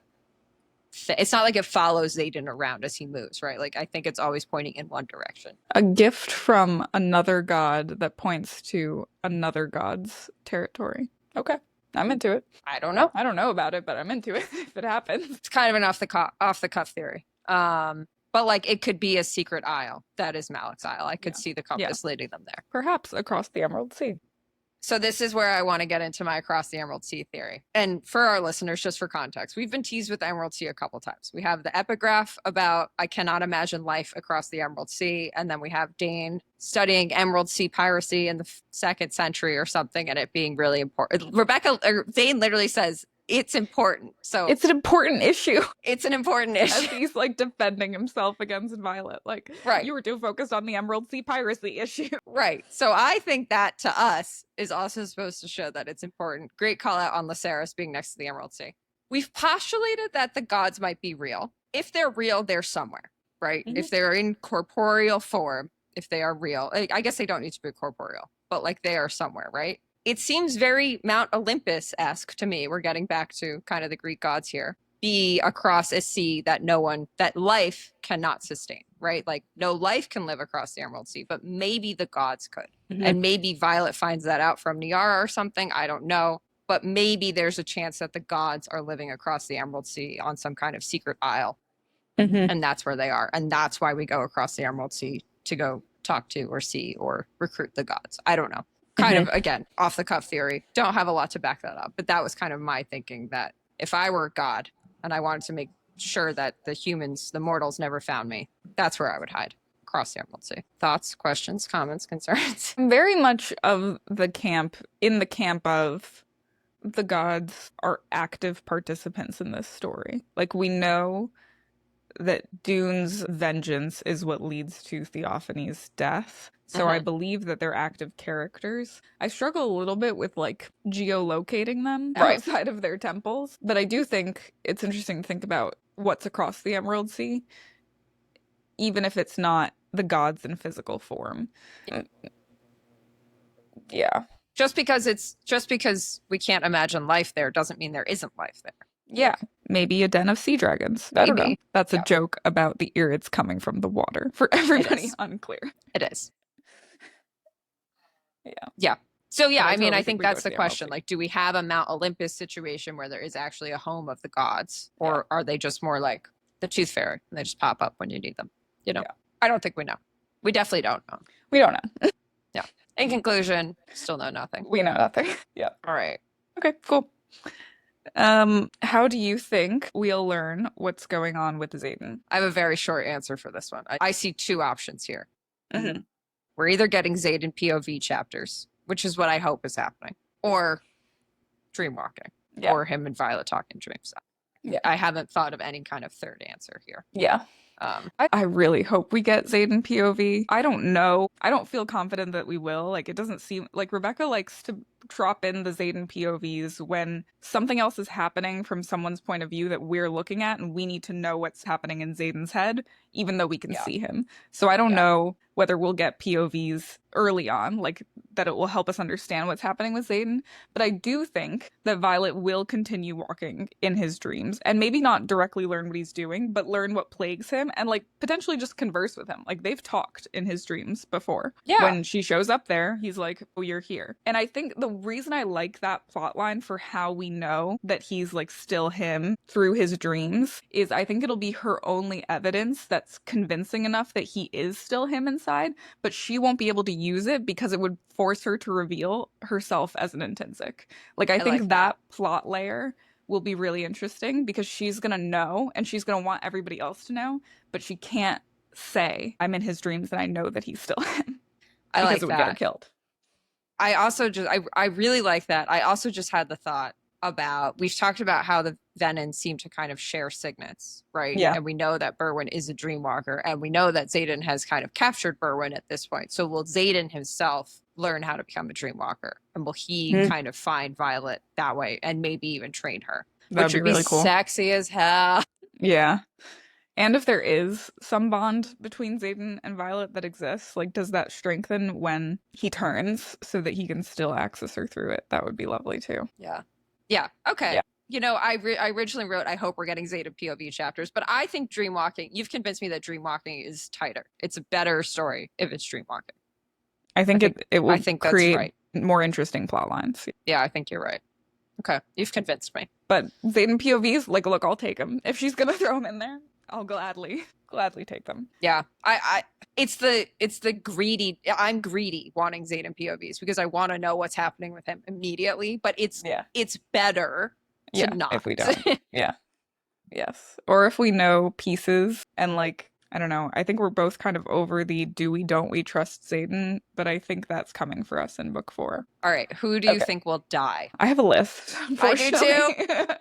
thing. It's not like it follows Xaden around as he moves, right? Like, I think it's always pointing in one direction. A gift from another god that points to another god's territory. Okay. I'm into it. I don't know. I don't know about it, but I'm into it if it happens. It's kind of an off the cuff theory. But like it could be a secret isle that is Malik's Isle. I could see the compass leading them there. Perhaps across the Emerald Sea. So this is where I want to get into my Across the Emerald Sea theory. And for our listeners, just for context, we've been teased with the Emerald Sea a couple times. We have the epigraph about I cannot imagine life across the Emerald Sea. And then we have Dane studying Emerald Sea piracy in the 2nd century or something and it being really important. Dane literally says, it's important. So it's an important issue. It's an important issue. As he's like defending himself against Violet. Like, you were too focused on the Emerald Sea piracy issue. Right. So I think that to us is also supposed to show that it's important. Great call out on Lucerys being next to the Emerald Sea. We've postulated that the gods might be real. If they're real, they're somewhere, right? Mm-hmm. If they're in corporeal form, if they are real, I guess they don't need to be corporeal. but like they are somewhere, right? It seems very Mount Olympus-esque to me. We're getting back to kind of the Greek gods here. Be across a sea that that life cannot sustain, right? Like no life can live across the Emerald Sea, but maybe the gods could. And maybe Violet finds that out from Niara or something. I don't know. But maybe there's a chance that the gods are living across the Emerald Sea on some kind of secret isle. And that's where they are. And that's why we go across the Emerald Sea to go talk to or see or recruit the gods. I don't know. Kind of, again, off the cuff theory. Don't have a lot to back that up. But that was kind of my thinking, that if I were a god and I wanted to make sure that the humans, the mortals, never found me, that's where I would hide, across the Emerald Sea. Thoughts, questions, comments, concerns? Very much of the camp, in the camp of the gods are active participants in this story. Like, we know that Dune's vengeance is what leads to Theophanie's death. So I believe that they're active characters. I struggle a little bit with like geolocating them outside of their temples, but I do think it's interesting to think about what's across the Emerald Sea, even if it's not the gods in physical form. Yeah. Just because we can't imagine life there doesn't mean there isn't life there. Yeah. Maybe a den of sea dragons. I don't know. That's a joke about the irids coming from the water for everybody unclear. It is. Yeah. Yeah. So yeah, I mean, I think that's the question. Like, do we have a Mount Olympus situation where there is actually a home of the gods? Or are they just more like the Tooth Fairy and they just pop up when you need them? You know? I don't think we know. We definitely don't know. We don't know. Yeah. In conclusion, still know nothing. We know nothing. Yeah. All right. Okay, cool. How do you think we'll learn what's going on with Xaden? I have a very short answer for this one. I see two options here. We're either getting Xaden POV chapters, which is what I hope is happening, or dreamwalking, or him and Violet talking dreams. I haven't thought of any kind of third answer here. Yeah. I really hope we get Xaden POV. I don't know. I don't feel confident that we will. Like, it doesn't seem like Rebecca likes to drop in the Xaden POVs when something else is happening from someone's point of view that we're looking at, and we need to know what's happening in Xaden's head, even though we can see him. So I don't know whether we'll get POVs early on, like that it will help us understand what's happening with Xaden. But I do think that Violet will continue walking in his dreams and maybe not directly learn what he's doing, but learn what plagues him and like potentially just converse with him. Like, they've talked in his dreams before. Yeah. When she shows up there, he's like, oh, you're here. And I think the reason I like that plot line for how we know that he's like still him through his dreams is I think it'll be her only evidence that's convincing enough that he is still him inside, but she won't be able to use it because it would force her to reveal herself as an intrinsic. Like, I think like that plot layer will be really interesting because she's gonna know and she's gonna want everybody else to know, but she can't say I'm in his dreams and I know that he's still him. I like because it would get her killed. I also just I really like that. I also just had the thought about, we've talked about how the Venons seem to kind of share signets, right? Yeah. And we know that Berwyn is a dreamwalker, and we know that Xaden has kind of captured Berwyn at this point. So will Xaden himself learn how to become a dreamwalker? And will he kind of find Violet that way and maybe even train her? Which would be really cool. Sexy as hell. Yeah. And if there is some bond between Xaden and Violet that exists, like, does that strengthen when he turns so that he can still access her through it? That would be lovely too. Yeah. Yeah. Okay. Yeah. You know, I originally wrote, I hope we're getting Xaden POV chapters, but I think dreamwalking, you've convinced me that dreamwalking is tighter. It's a better story if it's dreamwalking. I think it will create more interesting plot lines. Yeah, I think you're right. Okay. You've convinced me. But Xaden POVs, like, look, I'll take them. If she's going to throw them in there, I'll gladly take them. Yeah. It's the greedy, I'm greedy wanting Xaden POVs because I want to know what's happening with him immediately, but it's better to not. If we don't. Yeah. Yes. Or if we know pieces and, like, I don't know. I think we're both kind of over the don't we trust Xaden, but I think that's coming for us in book 4. All right. Who do you think will die? I have a list. I do too.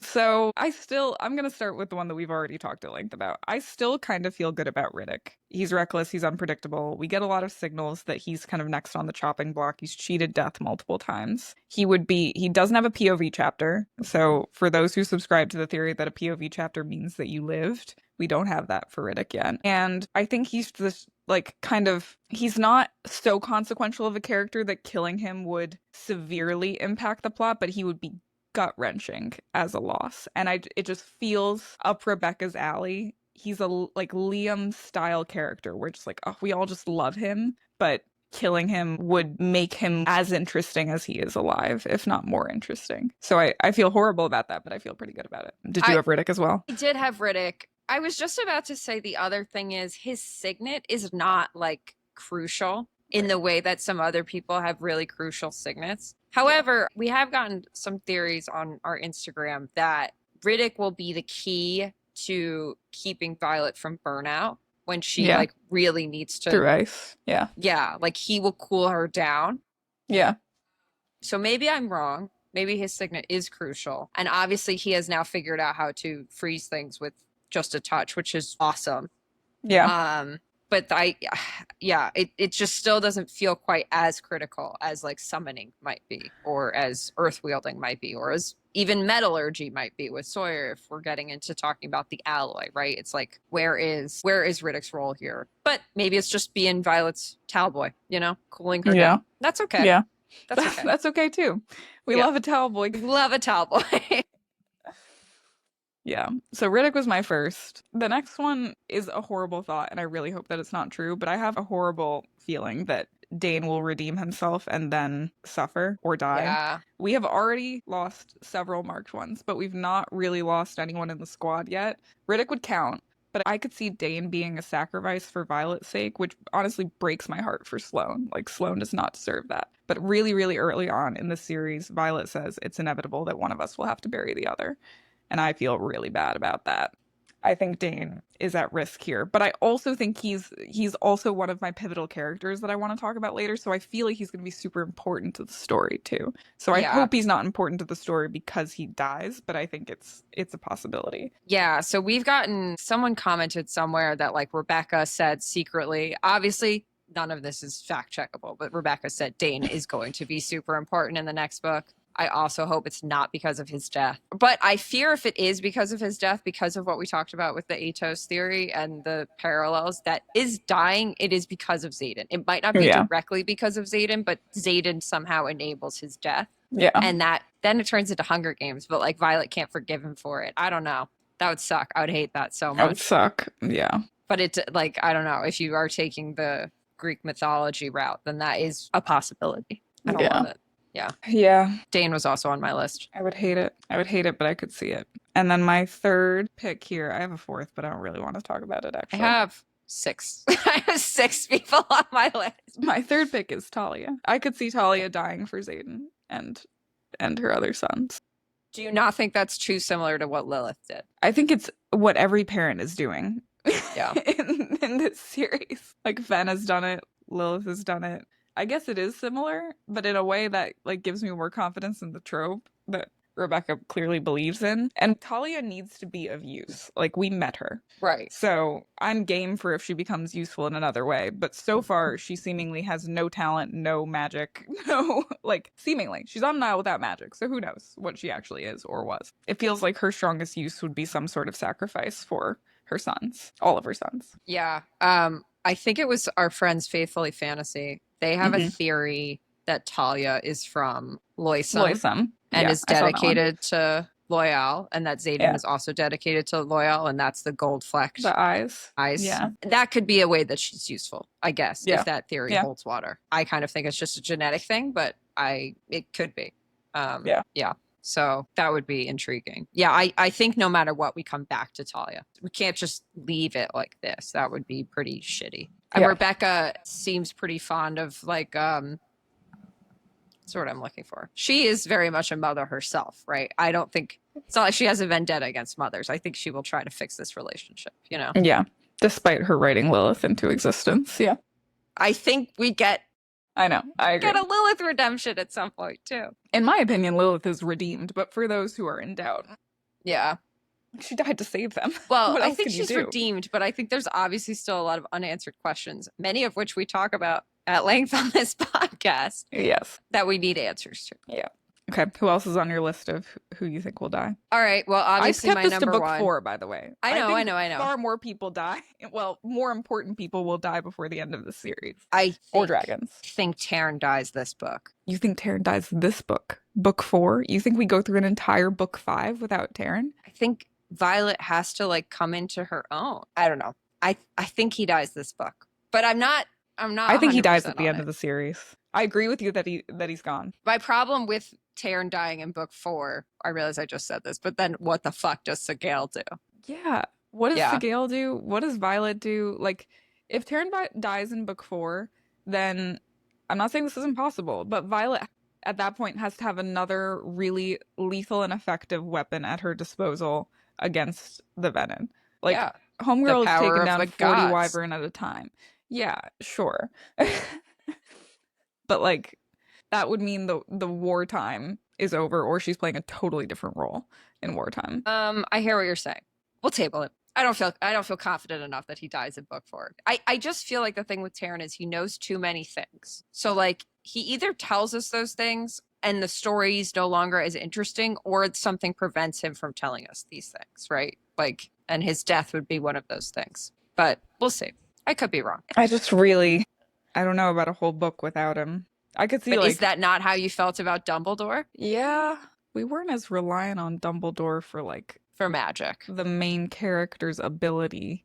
So I'm going to start with the one that we've already talked at length about. I still kind of feel good about Riddick. He's reckless. He's unpredictable. We get a lot of signals that he's kind of next on the chopping block. He's cheated death multiple times. He doesn't have a POV chapter. So for those who subscribe to the theory that a POV chapter means that you lived, we don't have that for Riddick yet. And I think he's just like kind of, he's not so consequential of a character that killing him would severely impact the plot, but he would be gut-wrenching as a loss. And it just feels up Rebecca's alley. He's a like Liam style character. We're just like, oh, we all just love him, but killing him would make him as interesting as he is alive, if not more interesting. So I feel horrible about that, but I feel pretty good about it. Did you have Riddick as well? I did have Riddick. I was just about to say the other thing is his signet is not like crucial in the way that some other people have really crucial signets. However, we have gotten some theories on our Instagram that Riddick will be the key to keeping Violet from burnout when she like really needs to. Through ice. Yeah. Yeah. Like he will cool her down. Yeah. So maybe I'm wrong. Maybe his signet is crucial. And obviously he has now figured out how to freeze things with just a touch, which is awesome. Yeah. But it just still doesn't feel quite as critical as like summoning might be, or as earth wielding might be, or as even metallurgy might be with Sawyer if we're getting into talking about the alloy, right? It's like, where is Riddick's role here? But maybe it's just being Violet's towel boy, you know, cooling her down. That's okay. Yeah. That's okay. That's okay too. We love a towel boy. We love a towel boy. Yeah. So Riddick was my first. The next one is a horrible thought, and I really hope that it's not true, but I have a horrible feeling that Dane will redeem himself and then suffer or die. Yeah. We have already lost several marked ones, but we've not really lost anyone in the squad yet. Riddick would count, but I could see Dane being a sacrifice for Violet's sake, which honestly breaks my heart for Sloane. Like, Sloane does not deserve that. But really, really early on in the series, Violet says it's inevitable that one of us will have to bury the other. And I feel really bad about that. I think Dane is at risk here, but I also think he's also one of my pivotal characters that I want to talk about later. So I feel like he's going to be super important to the story too. So I hope he's not important to the story because he dies, but I think it's a possibility. Yeah. So we've gotten, someone commented somewhere that like Rebecca said secretly, obviously none of this is fact checkable, but Rebecca said Dane is going to be super important in the next book. I also hope it's not because of his death. But I fear if it is because of his death, because of what we talked about with the Atos theory and the parallels, that is dying, it is because of Xaden. It might not be directly because of Xaden, but Xaden somehow enables his death. Yeah. And then it turns into Hunger Games, but like Violet can't forgive him for it. I don't know. That would suck. I would hate that so much. That would suck. Yeah. But it's like, I don't know. If you are taking the Greek mythology route, then that is a possibility. I don't love it. Yeah. Yeah. Dane was also on my list. I would hate it. But I could see it. And then my third pick here, I have a fourth, but I don't really want to talk about it actually. I have 6. I have 6 people on my list. My third pick is Talia. I could see Talia dying for Xaden and her other sons. Do you not think that's too similar to what Lilith did? I think it's what every parent is doing. Yeah. in this series. Like Fen has done it, Lilith has done it. I guess it is similar, but in a way that like gives me more confidence in the trope that Rebecca clearly believes in. And Talia needs to be of use. Like, we met her. Right. So I'm game for if she becomes useful in another way. But so far, she seemingly has no talent, no magic, seemingly. She's on Nile without magic. So who knows what she actually is or was. It feels like her strongest use would be some sort of sacrifice for her sons. All of her sons. Yeah. I think it was our friends Faithfully Fantasy. They have a theory that Talia is from Loisum. And is dedicated to Loyal, and that Xaden is also dedicated to Loyal, and that's the gold flecked. The eyes. Yeah. That could be a way that she's useful, I guess, if that theory holds water. I kind of think it's just a genetic thing, but it could be. Yeah. So that would be intriguing. Yeah, I think no matter what, we come back to Talia. We can't just leave it like this. That would be pretty shitty. And Rebecca seems pretty fond of that's what I'm looking for. She is very much a mother herself, right? I don't think it's not like she has a vendetta against mothers. I think she will try to fix this relationship, you know? Yeah. Despite her writing Lilith into existence. Yeah. I think we get I know. I agree. Get a Lilith redemption at some point too. In my opinion, Lilith is redeemed, but for those who are in doubt. Yeah. She died to save them. Well, I think she's redeemed, but I think there's obviously still a lot of unanswered questions, many of which we talk about at length on this podcast. Yes. That we need answers to. Yeah. Okay, who else is on your list of who you think will die? All right. Well, obviously I my kept this to number book one. 4, by the way. I know. think far more people die. Well, more important people will die before the end of the series. Or dragons. I think Tairn dies this book. You think Tairn dies this book? Book 4? You think we go through an entire book 5 without Tairn? I think Violet has to like come into her own. I don't know. I think he dies this book, but I'm not. I think he dies at the end of the series. I agree with you that he's gone. My problem with Tairn dying in book 4, I realize I just said this, but then what the fuck does Sigale do? Yeah. What does Sigale do? What does Violet do? Like, if Tairn dies in book 4, then I'm not saying this is impossible, but Violet at that point has to have another really lethal and effective weapon at her disposal against the Venom. Like, Homegirl is taking down 40 Wyvern at a time. Yeah, sure. But like, that would mean the wartime is over, or she's playing a totally different role in wartime. I hear what you're saying. We'll table it. I don't feel confident enough that he dies in book 4. I just feel like the thing with Tairn is he knows too many things. So like, he either tells us those things and the story's no longer as interesting, or something prevents him from telling us these things, right? Like, and his death would be one of those things. But we'll see. I could be wrong. I don't know about a whole book without him. I could see, but is that not how you felt about Dumbledore? Yeah. We weren't as reliant on Dumbledore for magic. The main character's ability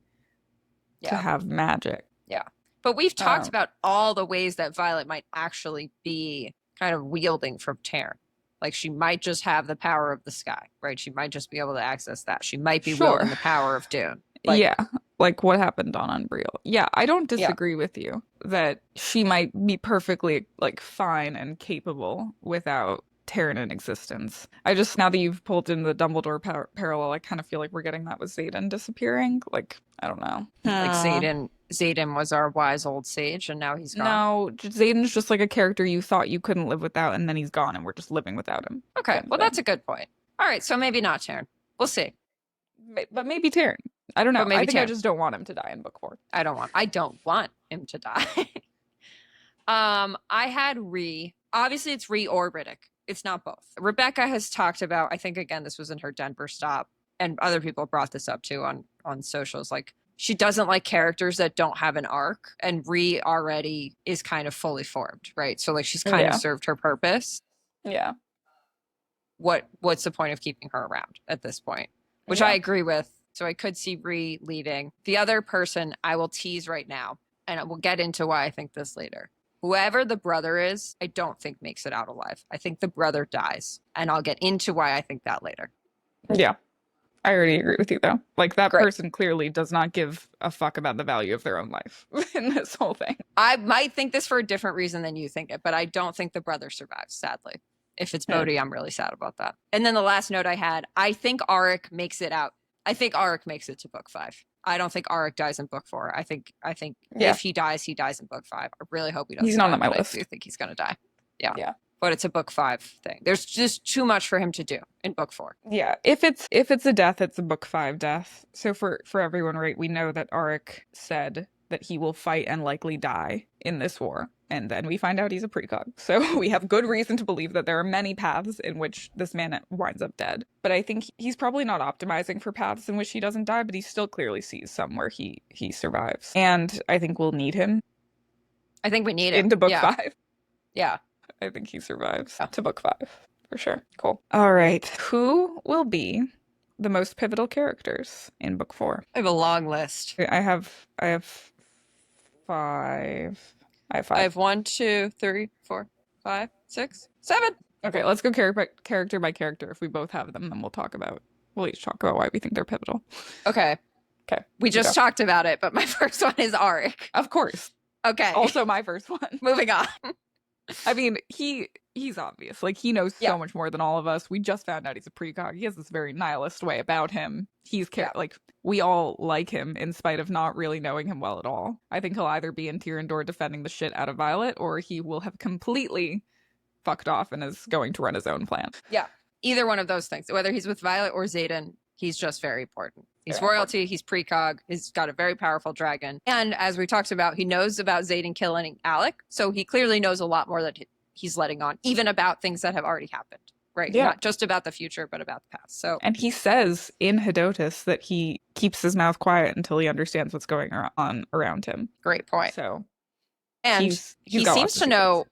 to have magic. Yeah. But we've talked about all the ways that Violet might actually be kind of wielding from Tairn. Like, she might just have the power of the sky, right? She might just be able to access that. She might be wielding the power of Dune. Like what happened on Unreal. Yeah, I don't disagree with you that she might be perfectly like fine and capable without Tairn in existence. I just, now that you've pulled in the Dumbledore parallel, I kind of feel like we're getting that with Xaden disappearing. Like, I don't know. Like Xaden was our wise old sage and now he's gone. No, Xaden's just like a character you thought you couldn't live without, and then he's gone and we're just living without him. Okay, well that's a good point. All right, so maybe not Tairn. We'll see. But maybe Tairn. I don't know. I think I just don't want him to die in book 4. I don't want him to die. I had Ree. Obviously, it's Ree or Riddick. It's not both. Rebecca has talked about, I think, again, this was in her Denver stop, and other people brought this up too on socials. Like, she doesn't like characters that don't have an arc, and Ree already is kind of fully formed, right? So, like, she's kind of served her purpose. Yeah. What's the point of keeping her around at this point? Which I agree with. So I could see Ree leading. The other person I will tease right now, and we'll get into why I think this later. Whoever the brother is, I don't think makes it out alive. I think the brother dies, and I'll get into why I think that later. Yeah. I already agree with you, though. Like, that person clearly does not give a fuck about the value of their own life in this whole thing. I might think this for a different reason than you think it, but I don't think the brother survives, sadly. If it's Bodhi, I'm really sad about that. And then the last note I had, I think Auric makes it out. I think Auric makes it to book 5. I don't think Auric dies in book 4. I think if he dies in book 5. I really hope he doesn't. He's not on my list. I do think he's gonna die. Yeah. But it's a book 5 thing. There's just too much for him to do in book 4. Yeah. If it's a death, it's a book 5 death. So for everyone, right, we know that Auric said that he will fight and likely die in this war. And then we find out he's a precog. So we have good reason to believe that there are many paths in which this man winds up dead. But I think he's probably not optimizing for paths in which he doesn't die, but he still clearly sees some where he survives. And I think we'll need him. I think we need him. Into book 5. Yeah. I think he survives to book 5. For sure. Cool. All right. Who will be the most pivotal characters in book 4? I have a long list. I have 5. I have 5. I have 1, 2, 3, 4, 5, 6, 7. Okay, let's go character by character. If we both have them, then we'll each talk about why we think they're pivotal. Okay. We just talked about it, but my first one is Auric. Of course. Okay. Also my first one. Moving on. I mean, he's obvious. Like, he knows so much more than all of us. We just found out he's a precog. He has this very nihilist way about him. He's like, we all like him in spite of not really knowing him well at all. I think he'll either be in Tyrandor defending the shit out of Violet, or he will have completely fucked off and is going to run his own plan. Yeah. Either one of those things. Whether he's with Violet or Xaden, he's just very important. He's royalty, he's precog, he's got a very powerful dragon. And as we talked about, he knows about Xaden killing Alec, so he clearly knows a lot more that he's letting on, even about things that have already happened. right? Yeah. Not just about the future, but about the past. So, and he says in Hedotus that he keeps his mouth quiet until he understands what's going on around him. great point. So, And he's he got seems lots of to know secrets.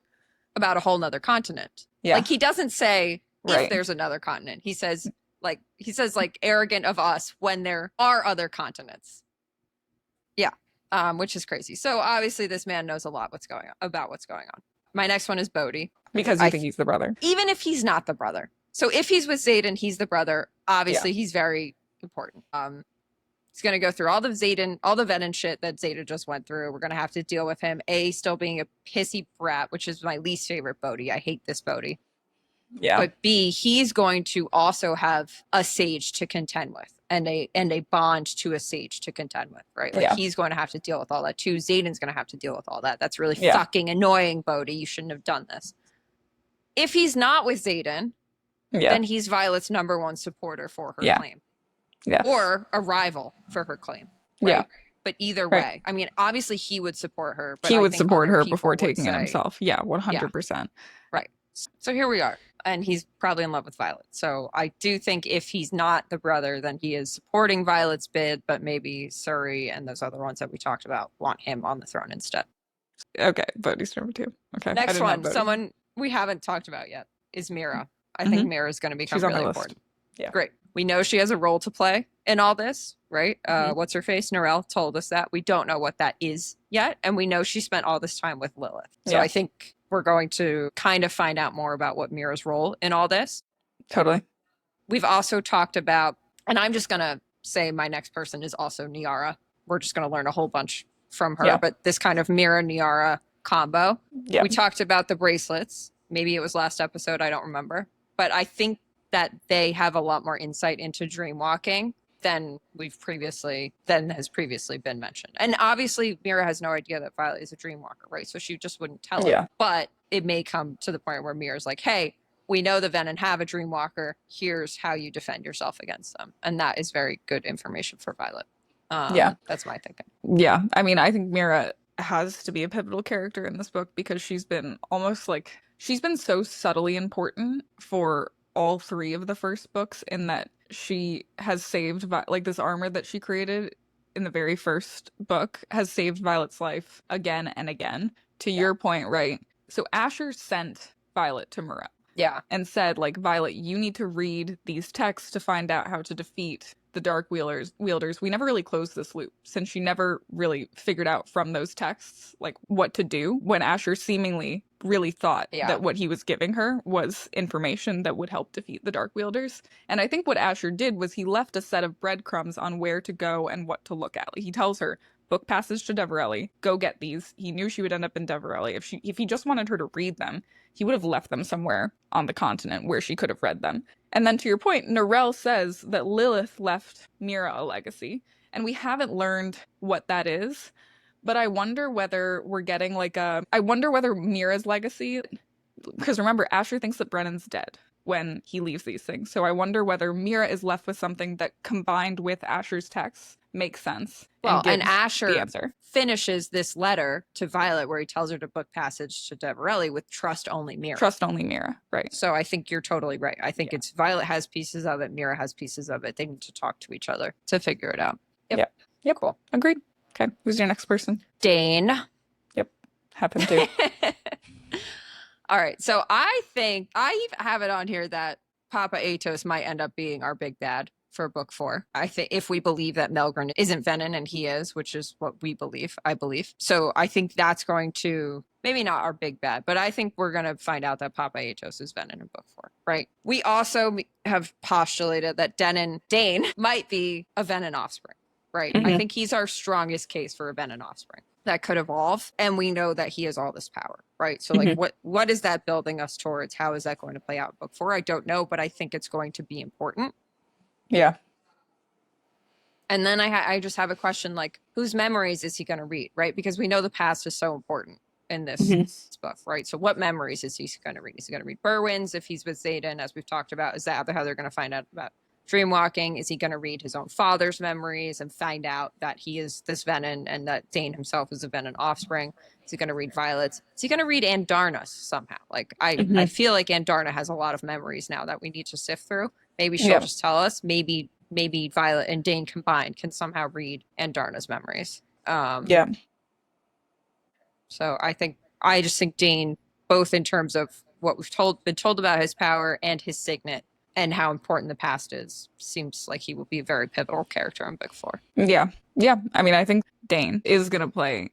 about a whole nother continent. Yeah. Like he doesn't say if Right. there's another continent. He says like arrogant of us when there are other continents. Yeah. Which is crazy. So obviously this man knows a lot about what's going on. My next one is Bodhi. Because you think he's the brother. Even if he's not the brother. So if he's with Xaden, he's the brother. Obviously, he's very important. He's going to go through all the Venom shit that Xaden just went through. We're going to have to deal with him. Still being a pissy brat, which is my least favorite Bodhi. I hate this Bodhi. Yeah. But B, he's going to also have a sage to contend with and a bond to a sage to contend with, right? Like he's going to have to deal with all that too. Xaden's going to have to deal with all that. That's really fucking annoying, Bodhi. You shouldn't have done this. If he's not with Xaden, then he's Violet's #1 supporter for her claim. Yes. Or a rival for her claim. Right? Yeah. But either way, I mean, obviously he would support her. But he would support her before taking it himself. Yeah, 100%. Yeah. Right. So here we are. And he's probably in love with Violet. So I do think if he's not the brother, then he is supporting Violet's bid, but maybe Suri and those other ones that we talked about want him on the throne instead. Okay, Bodhi's #2. Okay. Next one, someone we haven't talked about yet is Mira. I think Mira is going to become really important. Yeah. Great. We know she has a role to play in all this, right? What's her face? Narelle told us that. We don't know what that is yet. And we know she spent all this time with Lilith. So I think we're going to kind of find out more about what Mira's role in all this. Totally. We've also talked about, and I'm just going to say my next person is also Niara. We're just going to learn a whole bunch from her, but this kind of Mira-Niara combo. Yeah. We talked about the bracelets. Maybe it was last episode. I don't remember. But I think that they have a lot more insight into dream walking than has previously been mentioned. And obviously Mira has no idea that Violet is a dream walker, right? So she just wouldn't tell her. But it may come to the point where Mira's like, hey, we know the Venom have a dream walker. Here's how you defend yourself against them. And that is very good information for Violet. That's my thinking. Yeah. I mean, I think Mira has to be a pivotal character in this book because she's been so subtly important for all 3 of the first books in that she has saved this armor that she created in the very first book has saved Violet's life again and again. To your point, right? So Asher sent Violet to Morel. Yeah. And said, like, Violet, you need to read these texts to find out how to defeat the Dark Wielders. We never really closed this loop since she never really figured out from those texts, like, what to do when Asher seemingly really thought that what he was giving her was information that would help defeat the Dark Wielders. And I think what Asher did was he left a set of breadcrumbs on where to go and what to look at. Like, he tells her, book passage to Deverelli, go get these. He knew she would end up in Deverelli. If he just wanted her to read them, he would have left them somewhere on the continent where she could have read them. And then to your point, Narelle says that Lilith left Mira a legacy, and we haven't learned what that is. But I wonder whether we're getting I wonder whether Mira's legacy, because remember, Asher thinks that Brennan's dead when he leaves these things. So I wonder whether Mira is left with something that combined with Asher's texts makes sense. Well, and Asher finishes this letter to Violet where he tells her to book passage to Deverelli with trust only Mira. Trust only Mira, right. So I think you're totally right. I think it's Violet has pieces of it, Mira has pieces of it. They need to talk to each other to figure it out. Yep. Cool. Agreed. Okay. Who's your next person? Dane. Yep. Happened to. All right. So I think I have it on here that Papa Atos might end up being our big bad for book 4. I think if we believe that Melgren isn't Venom and he is, which is what I believe. So I think that's going to, maybe not our big bad, but I think we're going to find out that Papa Atos is Venom in book 4, right? We also have postulated that Dane might be a Venom offspring, right? I think he's our strongest case for a Venom offspring that could evolve, and we know that he has all this power, right? So like what is that building us towards? How is that going to play out in book 4? I don't know, but I think it's going to be important. Yeah. And then I just have a question, like, whose memories is he going to read, right? Because we know the past is so important in this book, right? So what memories is he going to read? Is he going to read Berwyn's if he's with Xaden, as we've talked about? Is that how they're going to find out about dreamwalking? Is he going to read his own father's memories and find out that he is this Venin and that Dain himself is a Venin offspring? Is he going to read Violet's? Is he going to read Andarna's somehow? Like, I feel like Andarna has a lot of memories now that we need to sift through. Maybe she'll just tell us. Maybe Violet and Dain combined can somehow read Andarna's memories. So I just think Dain, both in terms of what we've been told about his power and his signet and how important the past is, seems like he will be a very pivotal character in Book 4. Yeah. I mean, I think Dain is going to play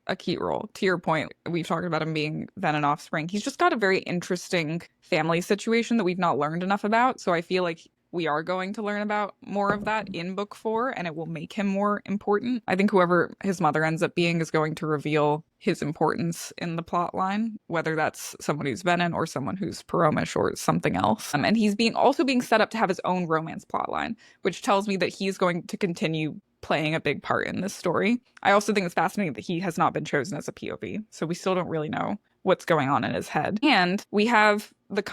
a key role. To your point, we've talked about him being Venin offspring. He's just got a very interesting family situation that we've not learned enough about. So I feel like we are going to learn about more of that in Book 4, and it will make him more important. I think whoever his mother ends up being is going to reveal his importance in the plot line, whether that's someone who's Venin or someone who's Paromish or something else. And he's also being set up to have his own romance plot line, which tells me that he's going to continue playing a big part in this story. I also think it's fascinating that he has not been chosen as a POV, so we still don't really know what's going on in his head. And we have the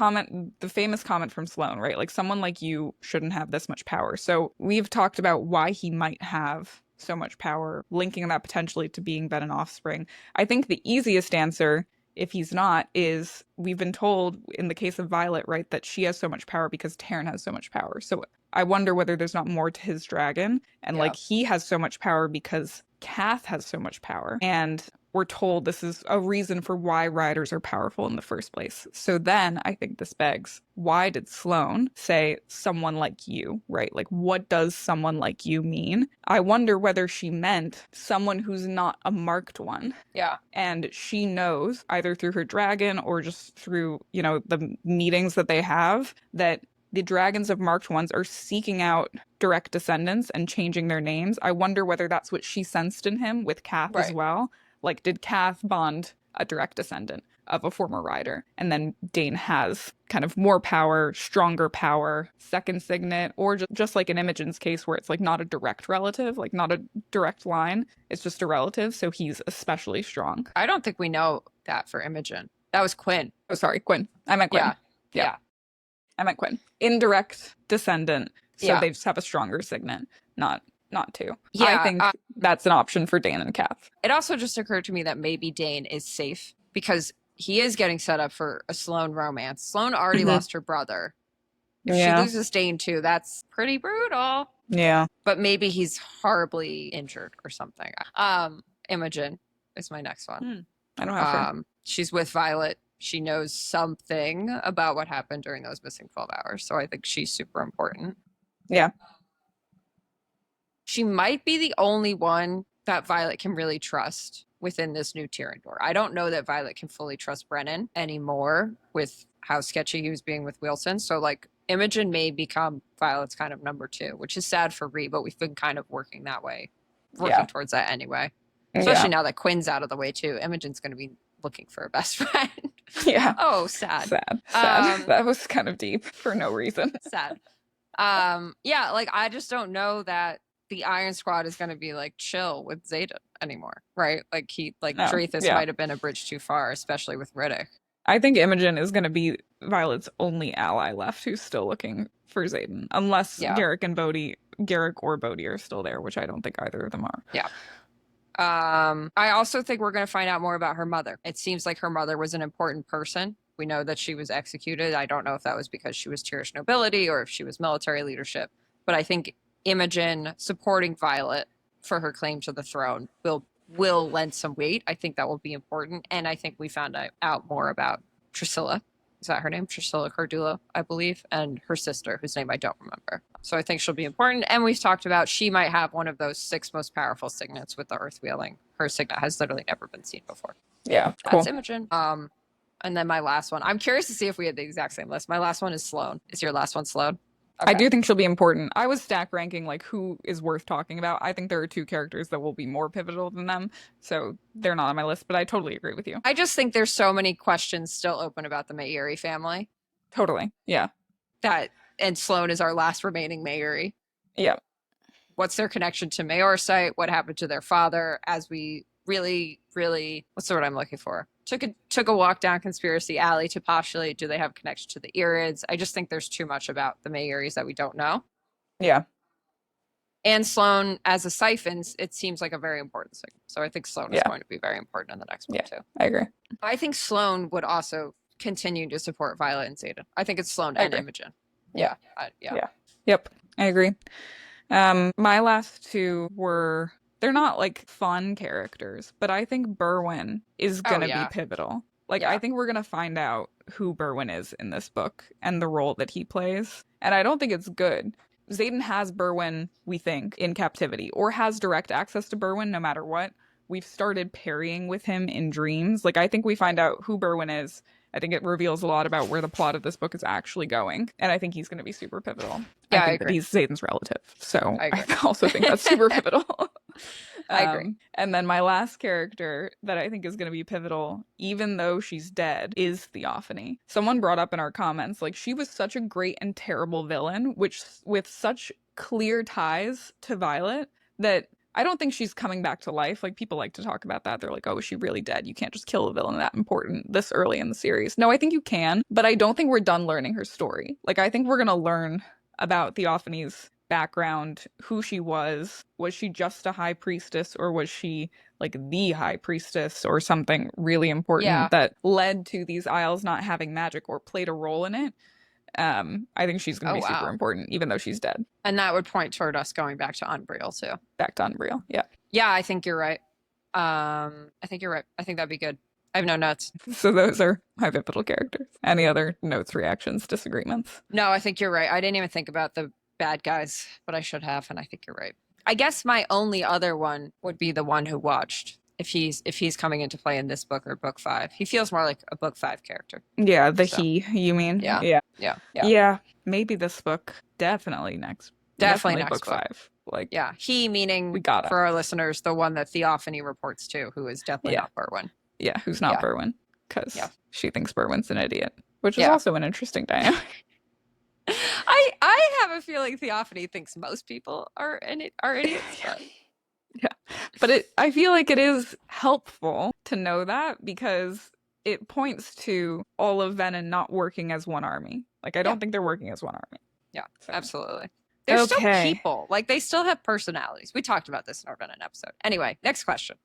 famous comment from Sloane, right? Like, someone like you shouldn't have this much power. So we've talked about why he might have so much power, linking that potentially to being Venin offspring. I think the easiest answer, if he's not, is we've been told in the case of Violet, right, that she has so much power because Tairn has so much power. So I wonder whether there's not more to his dragon, and like he has so much power because Cath has so much power. And we're told this is a reason for why riders are powerful in the first place. So then I think this begs, why did Sloane say someone like you, right? Like, what does someone like you mean? I wonder whether she meant someone who's not a marked one. Yeah. And she knows, either through her dragon or just through, the meetings that they have, that the dragons of marked ones are seeking out direct descendants and changing their names. I wonder whether that's what she sensed in him with Cath as well. Like, did Cath bond a direct descendant of a former rider? And then Dain has kind of more power, stronger power, second signet, or just like in Imogen's case where it's like not a direct relative, like not a direct line. It's just a relative. So he's especially strong. I don't think we know that for Imogen. That was Quinn. Oh, sorry, Quinn. I meant Quinn. Yeah. I meant Quinn. Indirect descendant. So they just have a stronger signet, not two. Yeah, I think that's an option for Dain and Cath. It also just occurred to me that maybe Dain is safe because he is getting set up for a Sloane romance. Sloane already lost her brother. If she loses Dain too, that's pretty brutal. Yeah. But maybe he's horribly injured or something. Imogen is my next one. I don't have her. She's with Violet. She knows something about what happened during those missing 12 hours. So I think she's super important. Yeah. She might be the only one that Violet can really trust within this new Tyrannor. I don't know that Violet can fully trust Brennan anymore with how sketchy he was being with Wilson. So, like, Imogen may become Violet's kind of number 2, which is sad for Ree, but we've been kind of working towards that anyway. Especially now that Quinn's out of the way, too. Imogen's going to be looking for a best friend. Yeah. Oh, sad. Sad. That was kind of deep for no reason. Sad. Like, I just don't know that the Iron Squad is going to be like chill with Xaden anymore, right? Like Drathis might have been a bridge too far, especially with Riddick. I think Imogen is going to be Violet's only ally left who's still looking for Xaden, unless Garrick or Bodhi are still there, which I don't think either of them are. Yeah. I also think we're going to find out more about her mother. It seems like her mother was an important person. We know that she was executed. I don't know if that was because she was Tyrrish nobility or if she was military leadership, but I think Imogen supporting Violet for her claim to the throne will lend some weight. I think that will be important. And I think we found out more about Trisilla. Is that her name? Trisilla Cardullo, I believe, and her sister, whose name I don't remember. So I think she'll be important. And we've talked about she might have one of those 6 most powerful signets with the earth wheeling. Her signet has literally never been seen before. Yeah, That's Imogen. And then my last one. I'm curious to see if we had the exact same list. My last one is Sloane. Is your last one Sloane? Okay. I do think she'll be important. I was stack ranking like who is worth talking about. I think there are 2 characters that will be more pivotal than them, so they're not on my list, but I totally agree with you. I just think there's so many questions still open about the Mayuri family. Totally. Yeah. And Sloane is our last remaining Mayuri. Yeah. What's their connection to Mayorsight? What happened to their father? As we really, really, what's the word I'm looking for? Took a walk down Conspiracy Alley to postulate, do they have a connection to the Irids? I just think there's too much about the Mayuris that we don't know. Yeah. And Sloane, as a siphon, it seems like a very important thing. So I think Sloane is going to be very important in the next book, too. I agree. I think Sloane would also continue to support Violet and Xaden. I think it's Sloane and Imogen. Yeah. Yeah. Yep. I agree. My last two were, they're not like fun characters, but I think Berwyn is going to be pivotal. Like, I think we're going to find out who Berwyn is in this book and the role that he plays. And I don't think it's good. Xaden has Berwyn, we think, in captivity, or has direct access to Berwyn no matter what. We've started parrying with him in dreams. Like, I think we find out who Berwyn is. I think it reveals a lot about where the plot of this book is actually going. And I think he's going to be super pivotal. Yeah, I think that he's Xaden's relative. So I also think that's super pivotal. I agree. And then my last character that I think is going to be pivotal, even though she's dead, is Theophany. Someone brought up in our comments, like, she was such a great and terrible villain, which with such clear ties to Violet, that I don't think she's coming back to life. Like, people like to talk about that. They're like, oh, is she really dead? You can't just kill a villain that important this early in the series. No, I think you can, but I don't think we're done learning her story. Like, I think we're going to learn about Theophany's background, who she was. Was she just a high priestess, or was she like the high priestess or something really important that led to these isles not having magic or played a role in it? I think she's going to be super important, even though she's dead. And that would point toward us going back to Unbriel, too. Back to Unbriel, yeah. Yeah, I think you're right. I think you're right. I think that'd be good. I have no notes. So those are my pivotal characters. Any other notes, reactions, disagreements? No, I think you're right. I didn't even think about the bad guys, but I should have, and I think you're right. I guess my only other one would be the one who watched. If he's coming into play in this book or book 5, he feels more like a book 5 character. Yeah, he, you mean? Yeah. Maybe this book. Definitely next. Definitely next book 5. Like, yeah, he meaning for our listeners, the one that Theophany reports to, who is definitely not Berwyn. Yeah, who's not Berwyn, because she thinks Berwyn's an idiot, which is also an interesting dynamic. I have a feeling Theophany thinks most people are idiots. But I feel like it is helpful to know that, because it points to all of Venin not working as one army. Like, I don't think they're working as one army. Yeah, absolutely. They're still people. Like, they still have personalities. We talked about this in our Venin episode. Anyway, next question.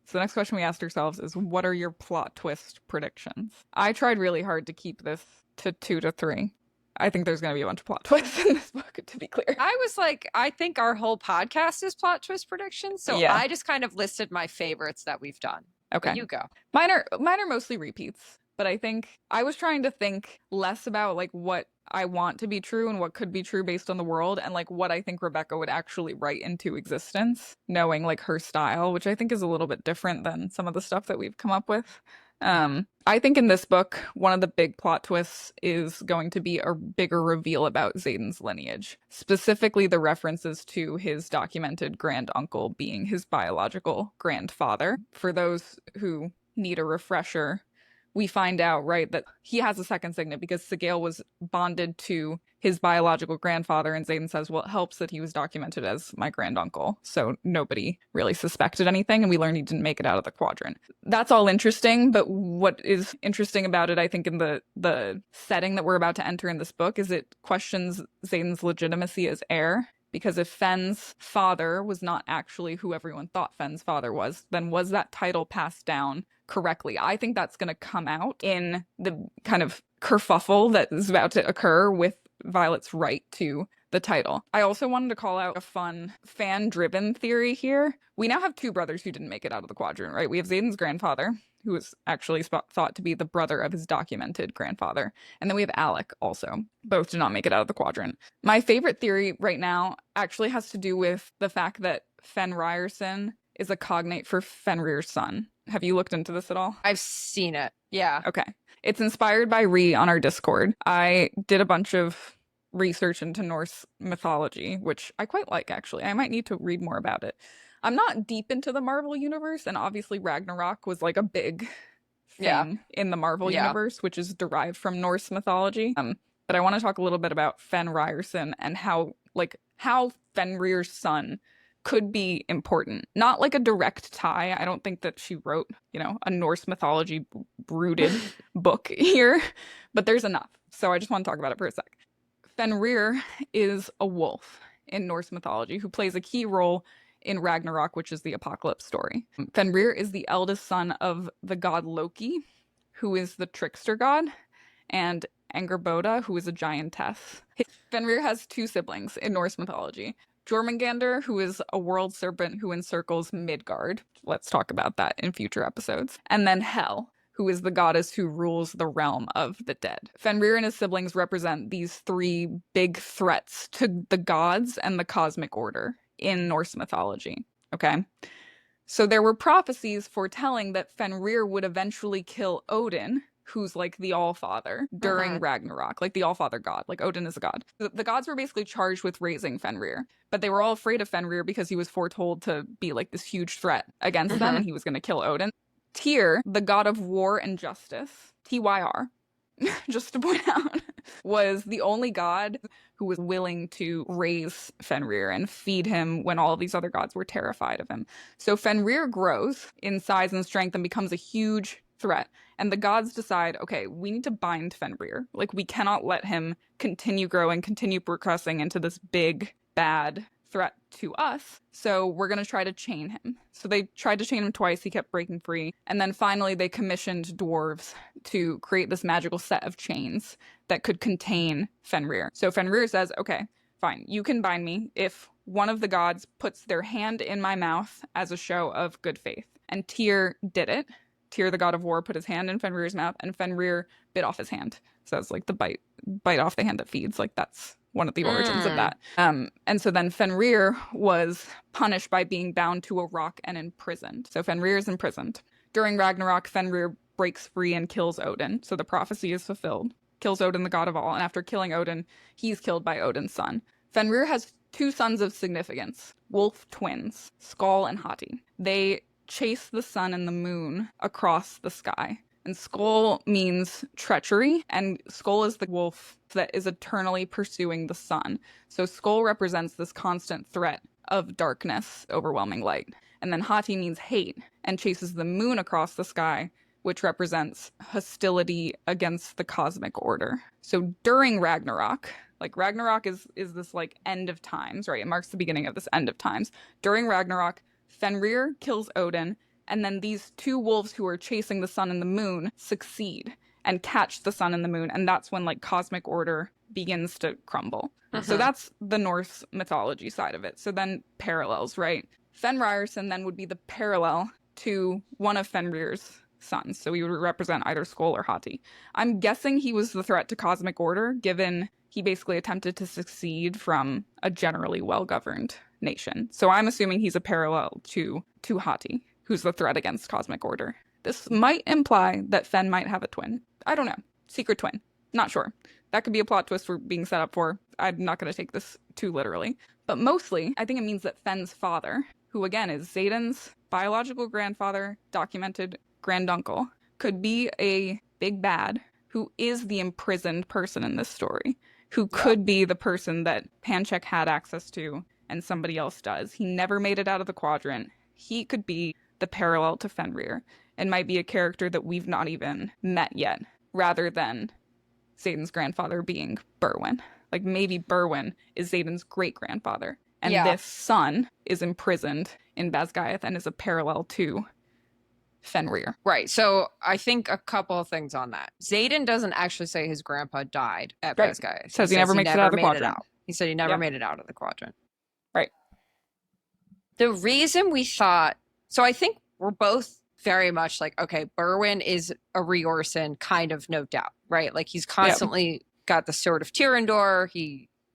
So the next question we asked ourselves is, what are your plot twist predictions? I tried really hard to keep this to 2 to 3. I think there's going to be a bunch of plot twists in this book, to be clear. I was like, I think our whole podcast is plot twist predictions. So I just kind of listed my favorites that we've done. Okay. But you go. Mine are mostly repeats, but I think I was trying to think less about like what I want to be true and what could be true based on the world, and like what I think Rebecca would actually write into existence, knowing like her style, which I think is a little bit different than some of the stuff that we've come up with. I think in this book, one of the big plot twists is going to be a bigger reveal about Xaden's lineage, specifically the references to his documented grand uncle being his biological grandfather. For those who need a refresher, we find out, right, that he has a second signet because Sigale was bonded to his biological grandfather, and Xaden says, well, it helps that he was documented as my granduncle, so nobody really suspected anything, and we learned he didn't make it out of the quadrant. That's all interesting, but what is interesting about it, I think, in the setting that we're about to enter in this book, is it questions Xaden's legitimacy as heir. Because if Fenn's father was not actually who everyone thought Fenn's father was, then was that title passed down correctly? I think that's going to come out in the kind of kerfuffle that is about to occur with Violet's right to the title. I also wanted to call out a fun fan-driven theory here. We now have 2 brothers who didn't make it out of the quadrant, right? We have Xaden's grandfather, who was actually thought to be the brother of his documented grandfather. And then we have Alec also. Both did not make it out of the quadrant. My favorite theory right now actually has to do with the fact that Fen Ryerson is a cognate for Fenrir's son. Have you looked into this at all? I've seen it. Yeah. Okay. It's inspired by Ree on our Discord. I did a bunch of research into Norse mythology, which I quite like, actually. I might need to read more about it. I'm not deep into the Marvel universe, and obviously Ragnarok was like a big thing in the Marvel universe, which is derived from Norse mythology. But I want to talk a little bit about Fen Ryerson and how Fenrir's son could be important. Not like a direct tie. I don't think that she wrote, a Norse mythology rooted book here, but there's enough. So I just want to talk about it for a sec. Fenrir is a wolf in Norse mythology who plays a key role in Ragnarok, which is the apocalypse story. Fenrir is the eldest son of the god Loki, who is the trickster god, and Angerboda, who is a giantess. Fenrir has 2 siblings in Norse mythology. Jormungandr, who is a world serpent who encircles Midgard. Let's talk about that in future episodes. And then Hel, who is the goddess who rules the realm of the dead. Fenrir and his siblings represent these 3 big threats to the gods and the cosmic order in Norse mythology. Okay? So there were prophecies foretelling that Fenrir would eventually kill Odin, who's like the Allfather, during Ragnarok, like the Allfather god, like Odin is a god. The gods were basically charged with raising Fenrir, but they were all afraid of Fenrir because he was foretold to be like this huge threat against them, and he was going to kill Odin. Tyr, the god of war and justice, Tyr, just to point out, was the only god who was willing to raise Fenrir and feed him when all of these other gods were terrified of him. So Fenrir grows in size and strength and becomes a huge threat. And the gods decide, okay, we need to bind Fenrir. Like, we cannot let him continue growing, continue progressing into this big, bad threat to us. So we're going to try to chain him. So they tried to chain him twice. He kept breaking free. And then finally they commissioned dwarves to create this magical set of chains that could contain Fenrir. So Fenrir says, okay, fine, you can bind me if one of the gods puts their hand in my mouth as a show of good faith. And Tyr did it. Tyr, the god of war, put his hand in Fenrir's mouth, and Fenrir bit off his hand. So that's like the bite off the hand that feeds. Like, that's one of the origins of that. And so then Fenrir was punished by being bound to a rock and imprisoned. So Fenrir is imprisoned. During Ragnarok, Fenrir breaks free and kills Odin. So the prophecy is fulfilled. Kills Odin, the god of all. And after killing Odin, he's killed by Odin's son. Fenrir has 2 sons of significance, wolf twins, Skoll and Hati. They chase the sun and the moon across the sky. And Skoll means treachery, and Skoll is the wolf that is eternally pursuing the sun. So Skoll represents this constant threat of darkness, overwhelming light. And then Hati means hate, and chases the moon across the sky, which represents hostility against the cosmic order. So during Ragnarok, like Ragnarok is this like end of times, right? It marks the beginning of this end of times. During Ragnarok, Fenrir kills Odin, and then these 2 wolves who are chasing the sun and the moon succeed and catch the sun and the moon, and that's when like cosmic order begins to crumble. So that's the Norse mythology side of it. So then parallels, right? Fenrirson then would be the parallel to one of Fenrir's sons. So he would represent either Skoll or Hati. I'm guessing he was the threat to cosmic order, given he basically attempted to succeed from a generally well-governed nation. So I'm assuming he's a parallel to Hati, who's the threat against cosmic order. This might imply that Fen might have a twin. I don't know. Secret twin. Not sure. That could be a plot twist we're being set up for. I'm not going to take this too literally. But mostly, I think it means that Fen's father, who again is Xaden's biological grandfather, documented granduncle, could be a big bad who is the imprisoned person in this story, who could be the person that Panchek had access to and somebody else does. He never made it out of the quadrant. He could be the parallel to Fenrir and might be a character that we've not even met yet, rather than Xaden's grandfather being Berwin. Like, maybe Berwin is Xaden's great-grandfather, and this son is imprisoned in Basgiath and is a parallel to Fenrir. Right. So I think a couple of things on that. Xaden doesn't actually say his grandpa died at Basgiath. Says he never makes it out of the quadrant. He said he never made it out of the quadrant. Right. The reason we thought... So I think we're both very much like, okay, Berwin is a Riorson, kind of, no doubt, right? Like, he's constantly got the Sword of Tyrandor,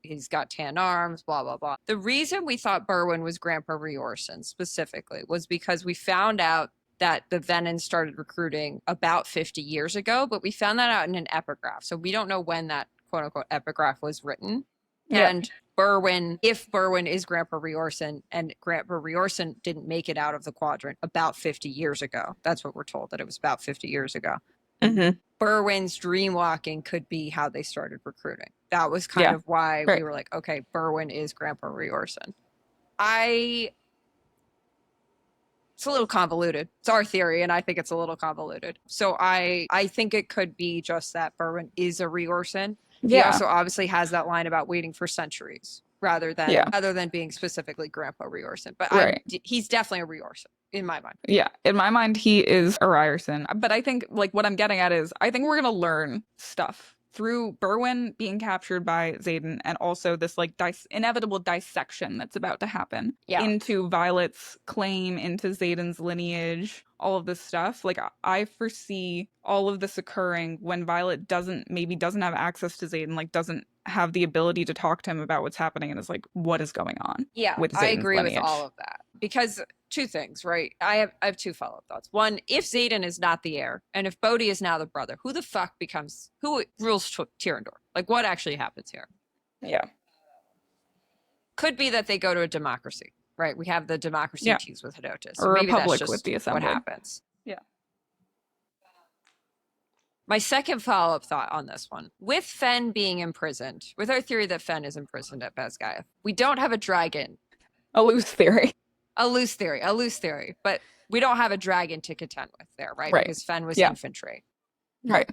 he's got tan arms, blah, blah, blah. The reason we thought Berwin was Grandpa Riorson specifically was because we found out that the Venons started recruiting about 50 years ago, but we found that out in an epigraph. So we don't know when that quote-unquote epigraph was written. And Berwin, if Berwin is Grandpa Riorson, and Grandpa Riorson didn't make it out of the quadrant about 50 years ago. That's what we're told, that it was about 50 years ago. Berwin's dream walking could be how they started recruiting. That was kind of why we were like, okay, Berwin is Grandpa Riorson. I It's a little convoluted. It's our theory, and I think it's a little convoluted. So I think it could be just that Berwin is a Riorsan. He also obviously has that line about waiting for centuries rather than being specifically Grandpa Riorsan. But he's definitely a Riorsan in my mind. Yeah, in my mind, he is a Ryerson. But I think like what I'm getting at is I think we're gonna learn stuff through Berwin being captured by Xaden, and also this like inevitable dissection that's about to happen into Violet's claim, into Xaden's lineage, all of this stuff. Like I foresee all of this occurring when Violet doesn't have access to Xaden, like doesn't have the ability to talk to him about what's happening, and is like, what is going on? Yeah, with Xaden's I agree lineage. with all of that. Because two things, right? I have two follow-up thoughts. One, if Xaden is not the heir, and if Bodhi is now the brother, who rules Tirandor? Like, what actually happens here? Yeah. Could be that they go to a democracy, right? We have the democracy teas with Hidotus. Or a republic with the assembly. What happens? Yeah. My second follow-up thought on this one, with Fen being imprisoned, with our theory that Fen is imprisoned at Basgaia, we don't have a dragon. A loose theory. A loose theory, but we don't have a dragon to contend with there, right? Because Fen was infantry. Right.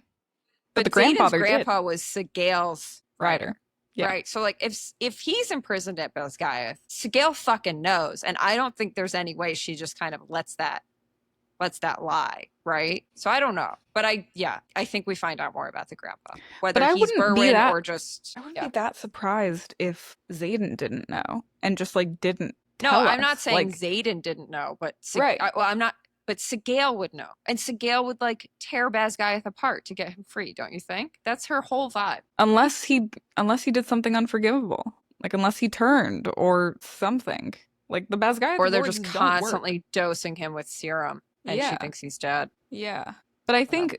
But the Xaden's grandpa was Sigale's rider. Yeah. Right. So like if he's imprisoned at Basgaia, Sigale fucking knows. And I don't think there's any way she just kind of lets that lie, right? So I don't know. But I think we find out more about the grandpa. Whether he's Berwin or just I wouldn't be that surprised if Xaden didn't know and just like didn't tell us. I'm not saying Xaden didn't know, but but Sigale would know. And Sigale would like tear Basgaia apart to get him free, don't you think? That's her whole vibe. Unless he did something unforgivable. Like unless he turned or something. Like the Basgaia, or they're just constantly dosing him with serum and she thinks he's dead. Yeah. But I think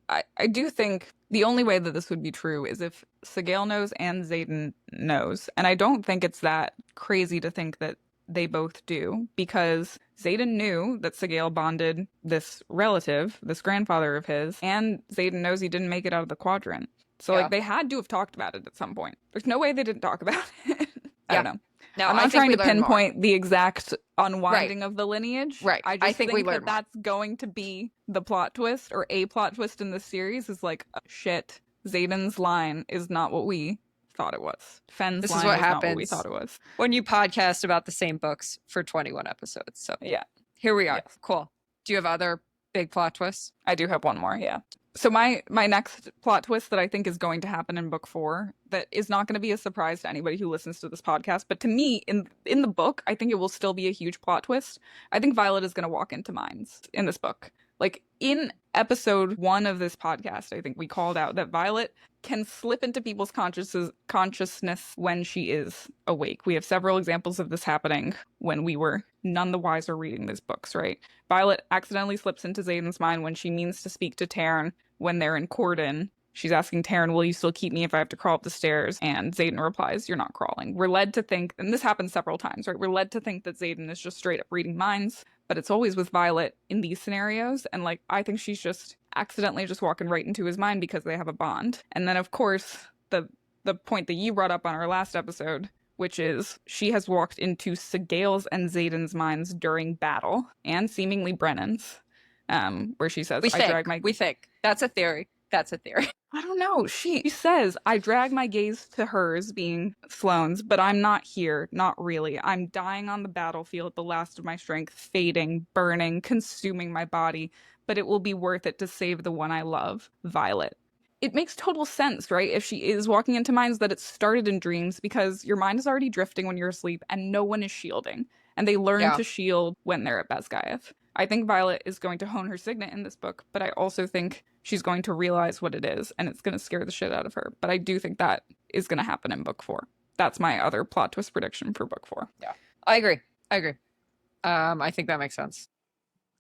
I do think the only way that this would be true is if Sigale knows and Xaden knows. And I don't think it's that crazy to think that they both do, because Xaden knew that Sigale bonded this relative, this grandfather of his, and Xaden knows he didn't make it out of the quadrant. So like they had to have talked about it at some point. There's no way they didn't talk about it. I don't know. No, I'm not trying to pinpoint the exact unwinding of the lineage. Right. I just think that that's going to be the plot twist, or a plot twist in this series is like, shit, Xaden's line is not what we thought it was. Fen's line is not what we thought it was. When you podcast about the same books for 21 episodes. So here we are. Yes. Cool. Do you have other big plot twists? I do have one more, So my next plot twist that I think is going to happen in book 4, that is not going to be a surprise to anybody who listens to this podcast, but to me, in the book, I think it will still be a huge plot twist. I think Violet is going to walk into mines in this book. Like, in episode 1 of this podcast, I think we called out that Violet can slip into people's consciousness when she is awake. We have several examples of this happening when we were none the wiser reading these books, right? Violet accidentally slips into Xaden's mind when she means to speak to Tairn when they're in Corden. She's asking Tairn, will you still keep me if I have to crawl up the stairs? And Xaden replies, you're not crawling. We're led to think, and this happens several times, right? We're led to think that Xaden is just straight up reading minds, but it's always with Violet in these scenarios. And like, I think she's just accidentally just walking right into his mind because they have a bond. And then of course, the point that you brought up on our last episode, which is she has walked into Sigale's and Xaden's minds during battle, and seemingly Brennan's, where she says, We think. That's a theory. I don't know. She says, I drag my gaze to hers, being Sloane's, but I'm not here. Not really. I'm dying on the battlefield, the last of my strength, fading, burning, consuming my body, but it will be worth it to save the one I love, Violet. It makes total sense, right? If she is walking into minds, that it started in dreams, because your mind is already drifting when you're asleep and no one is shielding. And they learn to shield when they're at Basgaia. I think Violet is going to hone her signet in this book, but I also think she's going to realize what it is, and it's going to scare the shit out of her. But I do think that is going to happen in book 4. That's my other plot twist prediction for book 4. Yeah, I agree. I think that makes sense.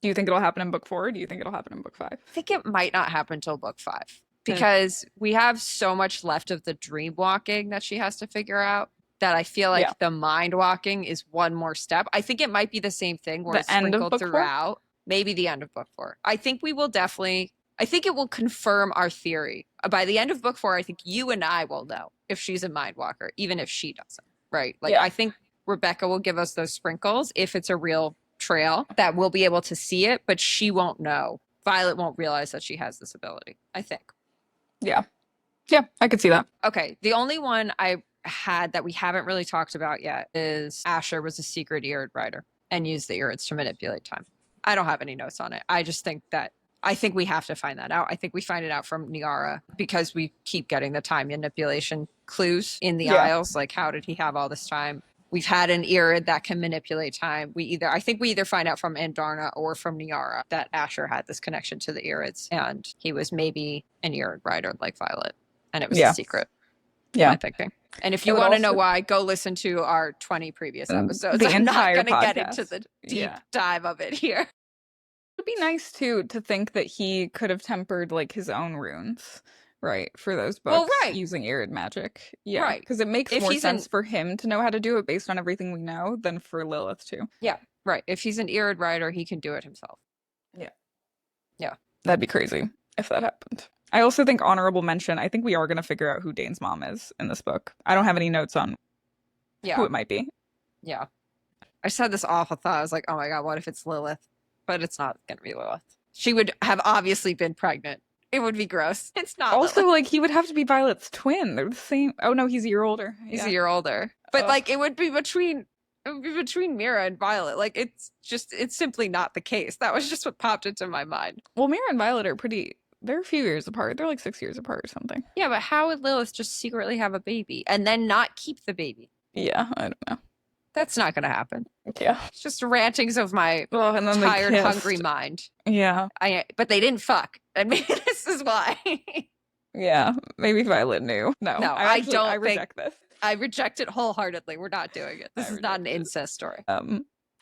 Do you think it'll happen in book 4, or do you think it'll happen in book 5? I think it might not happen till book 5, because we have so much left of the dream walking that she has to figure out, that I feel like the mind walking is one more step. I think it might be the same thing where it's sprinkled throughout. 4? Maybe the end of book 4. I think it will confirm our theory. By the end of book 4, I think you and I will know if she's a mind walker, even if she doesn't, right? Like, I think Rebecca will give us those sprinkles if it's a real trail that we'll be able to see it, but she won't know. Violet won't realize that she has this ability, I think. Yeah. Yeah, I could see that. Okay, the only one I had that we haven't really talked about yet is Asher was a secret Irid rider and used the Irids to manipulate time. I don't have any notes on it. I just think we have to find that out. I think we find it out from Niara because we keep getting the time manipulation clues in the Isles. Like, how did he have all this time? We've had an Irid that can manipulate time. I think we either find out from Andarna or from Niara that Asher had this connection to the Irids, and he was maybe an Irid rider like Violet, and it was a secret. Yeah, my thinking. And if you want to know why, go listen to our 20 previous episodes. I'm not going to get into the deep dive of it here. It'd be nice too to think that he could have tempered like his own runes, right, for those books using Irid magic. Yeah, right. Because it makes more sense for him to know how to do it based on everything we know than for Lilith too. Yeah, right. If he's an Irid rider, he can do it himself. Yeah. Yeah. That'd be crazy if that happened. I also think honorable mention, I think we are going to figure out who Dane's mom is in this book. I don't have any notes on who it might be. Yeah. I just had this awful thought. I was like, oh my God, what if it's Lilith? But it's not going to be Lilith. She would have obviously been pregnant. It would be gross. It's not also, Lilith. Like, he would have to be Violet's twin. They're the same. Oh, no, he's a year older. He's a year older. But, like, it would be between Mira and Violet. Like, it's simply not the case. That was just what popped into my mind. Well, Mira and Violet are they're a few years apart. They're like 6 years apart or something. Yeah, but how would Lilith just secretly have a baby and then not keep the baby? Yeah, I don't know. That's not going to happen. Yeah. It's just rantings of my tired, hungry mind. Yeah. But they didn't fuck. I mean, this is why. Yeah, maybe Violet knew. No, I reject this. I reject it wholeheartedly. We're not doing it. This is not an incest story.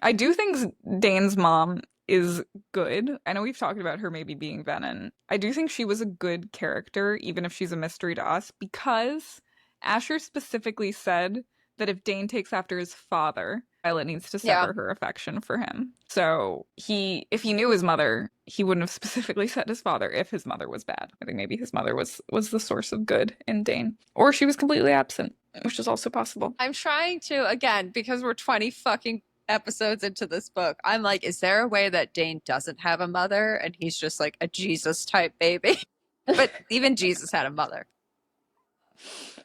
I do think Dane's mom is good. I know we've talked about her maybe being Venom. I do think she was a good character, even if she's a mystery to us, because Asher specifically said that if Dane takes after his father, Violet needs to sever her affection for him. So if he knew his mother, he wouldn't have specifically said his father if his mother was bad. I think maybe his mother was the source of good in Dane. Or she was completely absent, which is also possible. I'm trying to, again, because we're 20 fucking episodes into this book, I'm like, is there a way that Dane doesn't have a mother and he's just like a Jesus type baby? But even Jesus had a mother.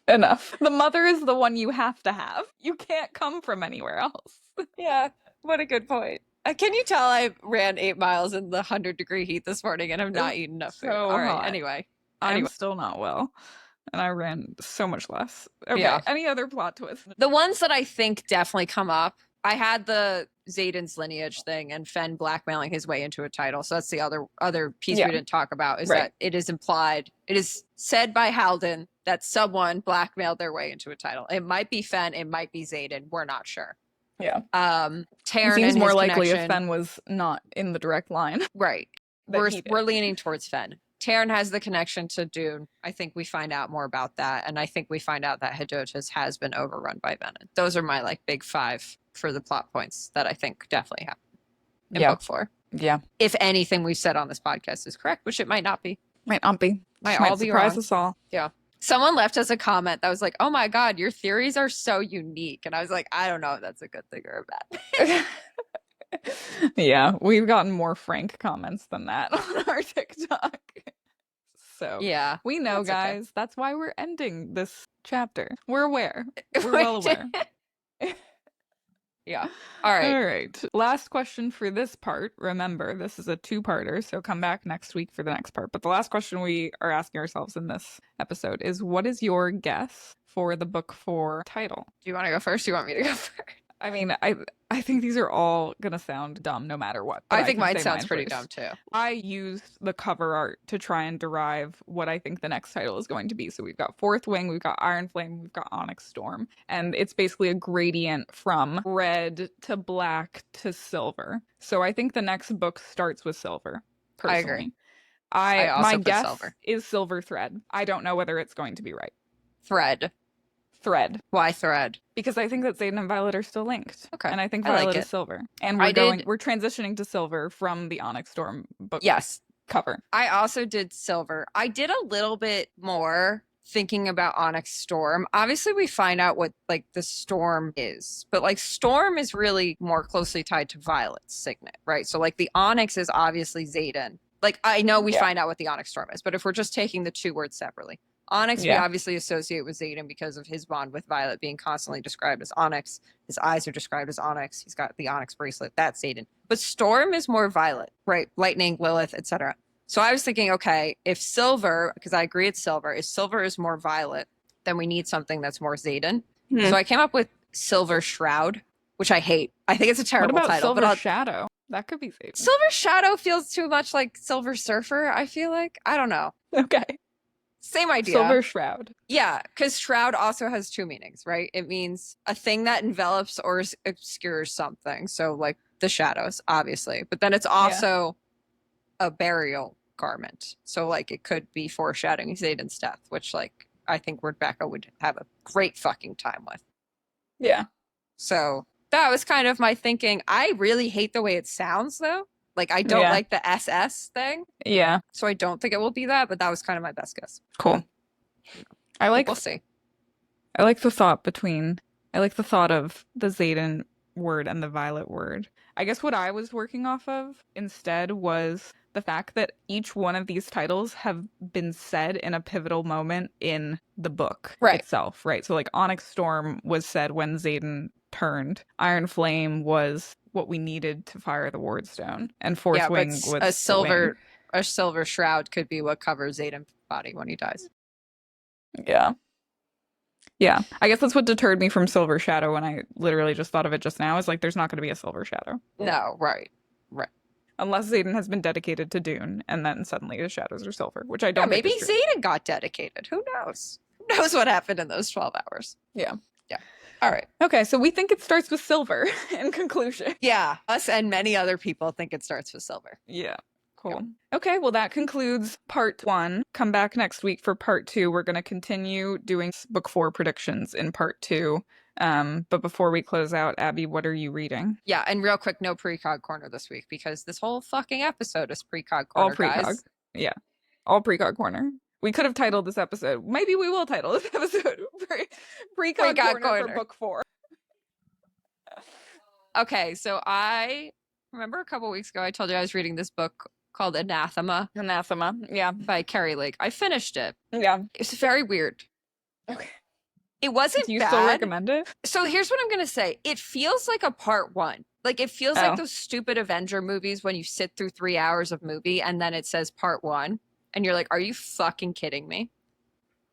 Enough. The mother is the one you have to have. You can't come from anywhere else. Yeah, what a good point. Can you tell I ran 8 miles in the 100-degree heat this morning and I'm not eating enough food? All right, anyway. I'm still not well. And I ran so much less. Okay, any other plot twists? The ones that I think definitely come up, I had the Xaden's lineage thing and Fen blackmailing his way into a title. So that's the other piece we didn't talk about, is that it is implied, it is said by Halden that someone blackmailed their way into a title. It might be Fen, it might be Xaden. We're not sure. Yeah. Tairn seems more likely if Fen was not in the direct line. Right. We're leaning towards Fen. Tairn has the connection to Dune. I think we find out more about that. And I think we find out that Hedotas has been overrun by Venom. Those are my big 5 for the plot points that I think definitely happen in book 4. Yeah. If anything we've said on this podcast is correct, which it might not be. Might not be. Might all be surprise wrong. Us all. Yeah. Someone left us a comment that was like, oh my God, your theories are so unique. And I was like, I don't know if that's a good thing or a bad thing. Yeah, we've gotten more frank comments than that on our TikTok. So yeah, we know, guys. Okay. That's why we're ending this chapter. We're aware. We're well aware. Yeah. All right. Last question for this part. Remember, this is a 2-parter, so come back next week for the next part. But the last question we are asking ourselves in this episode is, what is your guess for the book 4 title? Do you want to go first? Do you want me to go first? I mean, I think these are all gonna sound dumb no matter what. I think mine sounds pretty dumb too. I used the cover art to try and derive what I think the next title is going to be. So we've got Fourth Wing, we've got Iron Flame, we've got Onyx Storm. And it's basically a gradient from red to black to silver. So I think the next book starts with silver, personally. I agree. My guess is Silver Thread. I don't know whether it's going to be right. Thread. Why Thread? Because I think that Xaden and Violet are still linked. Okay. And I think Violet is silver. And we're transitioning to silver from the Onyx Storm book. Yes. Cover. I also did silver. I did a little bit more thinking about Onyx Storm, obviously we find out what like the storm is, but like storm is really more closely tied to Violet's signet, right? So like the Onyx is obviously Xaden. Like I know we find out what the Onyx Storm is, but if we're just taking the two words separately, Onyx we obviously associate with Xaden because of his bond with Violet being constantly described as Onyx. His eyes are described as Onyx. He's got the Onyx bracelet. That's Xaden. But Storm is more Violet, right? Lightning, Lilith, etc. So I was thinking, okay, if Silver, because I agree it's Silver, if Silver is more Violet, then we need something that's more Xaden. So I came up with Silver Shroud, which I hate. I think it's a terrible what about title. Silver Shadow? That could be Xaden. Silver Shadow feels too much like Silver Surfer, I feel like. I don't know. Okay. Same idea. Silver Shroud. Yeah, because Shroud also has two meanings, right? It means a thing that envelops or obscures something. So like the shadows, obviously. But then it's also a burial garment. So like it could be foreshadowing Xaden's death, which like I think Rebecca would have a great fucking time with. Yeah. So that was kind of my thinking. I really hate the way it sounds though. Like I don't like the SS thing. Yeah. So I don't think it will be that, but that was kind of my best guess. Cool. We'll see. I like the thought of the Xaden word and the Violet word. I guess what I was working off of instead was the fact that each one of these titles have been said in a pivotal moment in the book itself, right? So like Onyx Storm was said when Xaden turned. Iron Flame was what we needed to fire the Wardstone. And Force Wing was a silver shroud could be what covers Xaden's body when he dies. Yeah. Yeah. I guess that's what deterred me from Silver Shadow when I literally just thought of it just now. Is like there's not going to be a Silver Shadow. No, right. Unless Xaden has been dedicated to Dune, and then suddenly the shadows are silver, which I don't maybe Xaden got dedicated. Who knows? Who knows what happened in those 12 hours? Yeah. All right. Okay, so we think it starts with silver in conclusion. Yeah. Us and many other people think it starts with silver. Yeah. Cool. Okay, well, that concludes part 1. Come back next week for part 2. We're going to continue doing book 4 predictions in part 2. But before we close out, Abby, what are you reading? Yeah, and real quick, no precog corner this week because this whole fucking episode is precog corner, all precog. Guys. Yeah, all precog corner. We could have titled this episode. Maybe we will title this episode precog corner for book 4. Okay, so I remember a couple weeks ago I told you I was reading this book called Anathema. Yeah. By Carrie Lake. I finished it. Yeah. It's very weird. Okay. It wasn't bad. Do you still recommend it? So here's what I'm going to say. It feels like a part 1. Like it feels like those stupid Avenger movies when you sit through 3 hours of movie and then it says part 1 and you're like, are you fucking kidding me?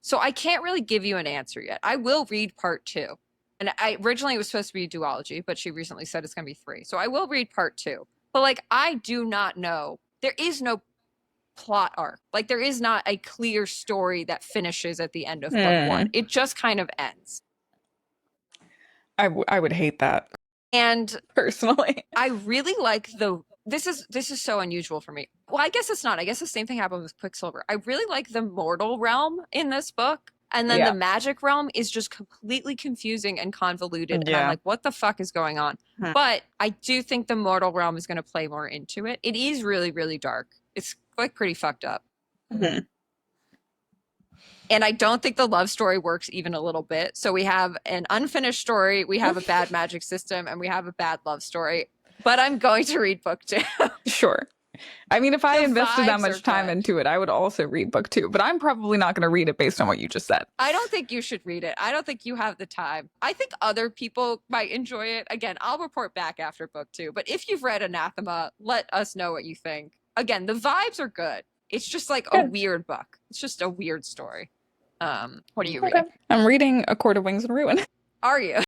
So I can't really give you an answer yet. I will read part 2. And originally it was supposed to be a duology, but she recently said it's going to be 3. So I will read part 2. But like, I do not know. There is no plot arc. Like there is not a clear story that finishes at the end of book 1. It just kind of ends. I would hate that. And personally, I really like this is so unusual for me. Well, I guess it's not. I guess the same thing happened with Quicksilver. I really like the mortal realm in this book. And then the magic realm is just completely confusing and convoluted. And I'm like, what the fuck is going on? But I do think the mortal realm is going to play more into it. It is really, really dark. It's like pretty fucked up. And I don't think the love story works even a little bit. So we have an unfinished story, we have a bad magic system, and we have a bad love story. But I'm going to read book 2. Sure. I mean, if I invested that much time into it, I would also read book 2. But I'm probably not going to read it based on what you just said. I don't think you should read it. I don't think you have the time. I think other people might enjoy it. Again, I'll report back after book 2. But if you've read Anathema, let us know what you think. Again, the vibes are good. It's just like a weird book. It's just a weird story. What are you reading? I'm reading A Court of Wings and Ruin. Are you?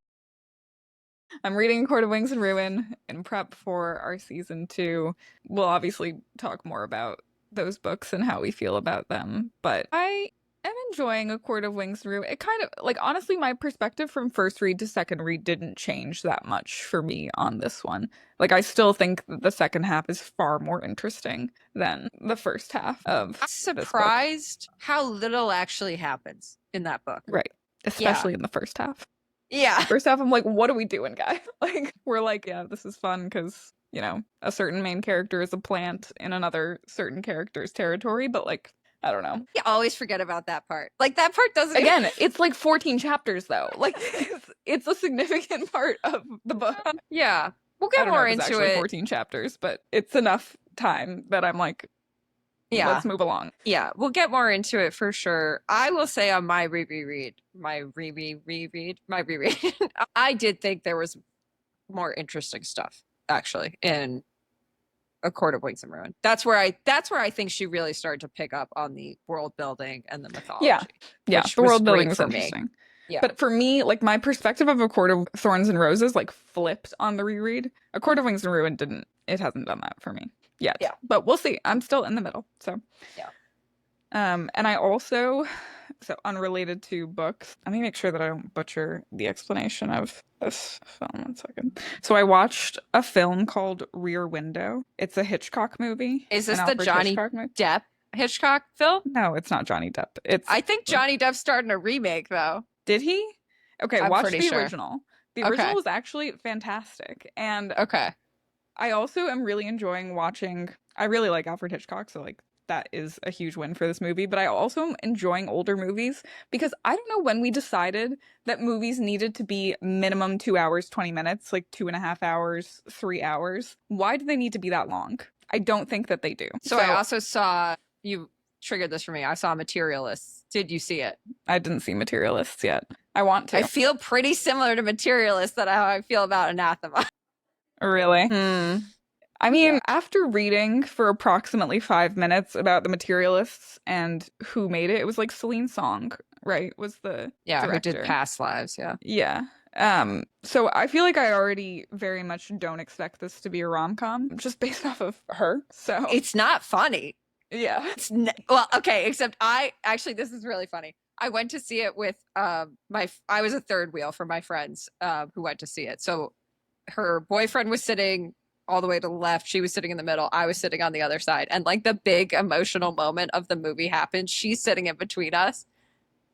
I'm reading A Court of Wings and Ruin in prep for our season 2. We'll obviously talk more about those books and how we feel about them. But I am enjoying A Court of Wings and Ruin. It kind of, like, honestly, my perspective from first read to second read didn't change that much for me on this one. Like, I still think that the second half is far more interesting than the first half of I'm surprised how little actually happens in that book. Right. Especially in the first half. Yeah. First half, I'm like, what are we doing, guys? Like, we're like, yeah, this is fun because, you know, a certain main character is a plant in another certain character's territory. But, like, I don't know. You always forget about that part. Like, that part doesn't Again, it's like 14 chapters though. Like it's a significant part of the book. Yeah. We'll I get don't know more if it's into actually it. 14 chapters, but it's enough time that I'm like, Yeah. let's move along. Yeah, we'll get more into it for sure. I will say on my reread, I did think there was more interesting stuff actually in A Court of Wings and Ruin. That's where I think she really started to pick up on the world building and the mythology. Yeah, which the world building great was for me. interesting. Yeah. But for me, like my perspective of A Court of Thorns and Roses like flipped on the reread. A Court of Wings and Ruin hasn't done that for me yet. Yeah. But we'll see. I'm still in the middle. So yeah. And I also, so unrelated to books, let me make sure that I don't butcher the explanation of this film. 1 second. So I watched a film called Rear Window. It's a Hitchcock movie. Is this the Johnny Depp Hitchcock film? No, it's not Johnny Depp. I think Johnny Depp's starting a remake though. Did he? Okay, watch the sure. original. The original was actually fantastic. And I also am really enjoying watching, I really like Alfred Hitchcock, so like that is a huge win for this movie, but I also am enjoying older movies because I don't know when we decided that movies needed to be minimum 2 hours, 20 minutes, like 2.5 hours, 3 hours. Why do they need to be that long? I don't think that they do. So I also saw, you triggered this for me, I saw Materialists. Did you see it? I didn't see Materialists yet. I want to. I feel pretty similar to Materialists that how I feel about Anathema. Really? I mean, after reading for approximately 5 minutes about the Materialists and who made it, it was like Celine Song, right? Was the director. Who did Past Lives, Yeah. So I feel like I already very much don't expect this to be a rom-com just based off of her. So it's not funny. Yeah. Well, okay, except this is really funny. I went to see it with I was a third wheel for my friends who went to see it. So her boyfriend was sitting all the way to the left. She was sitting in the middle. I was sitting on the other side. And like the big emotional moment of the movie happens. She's sitting in between us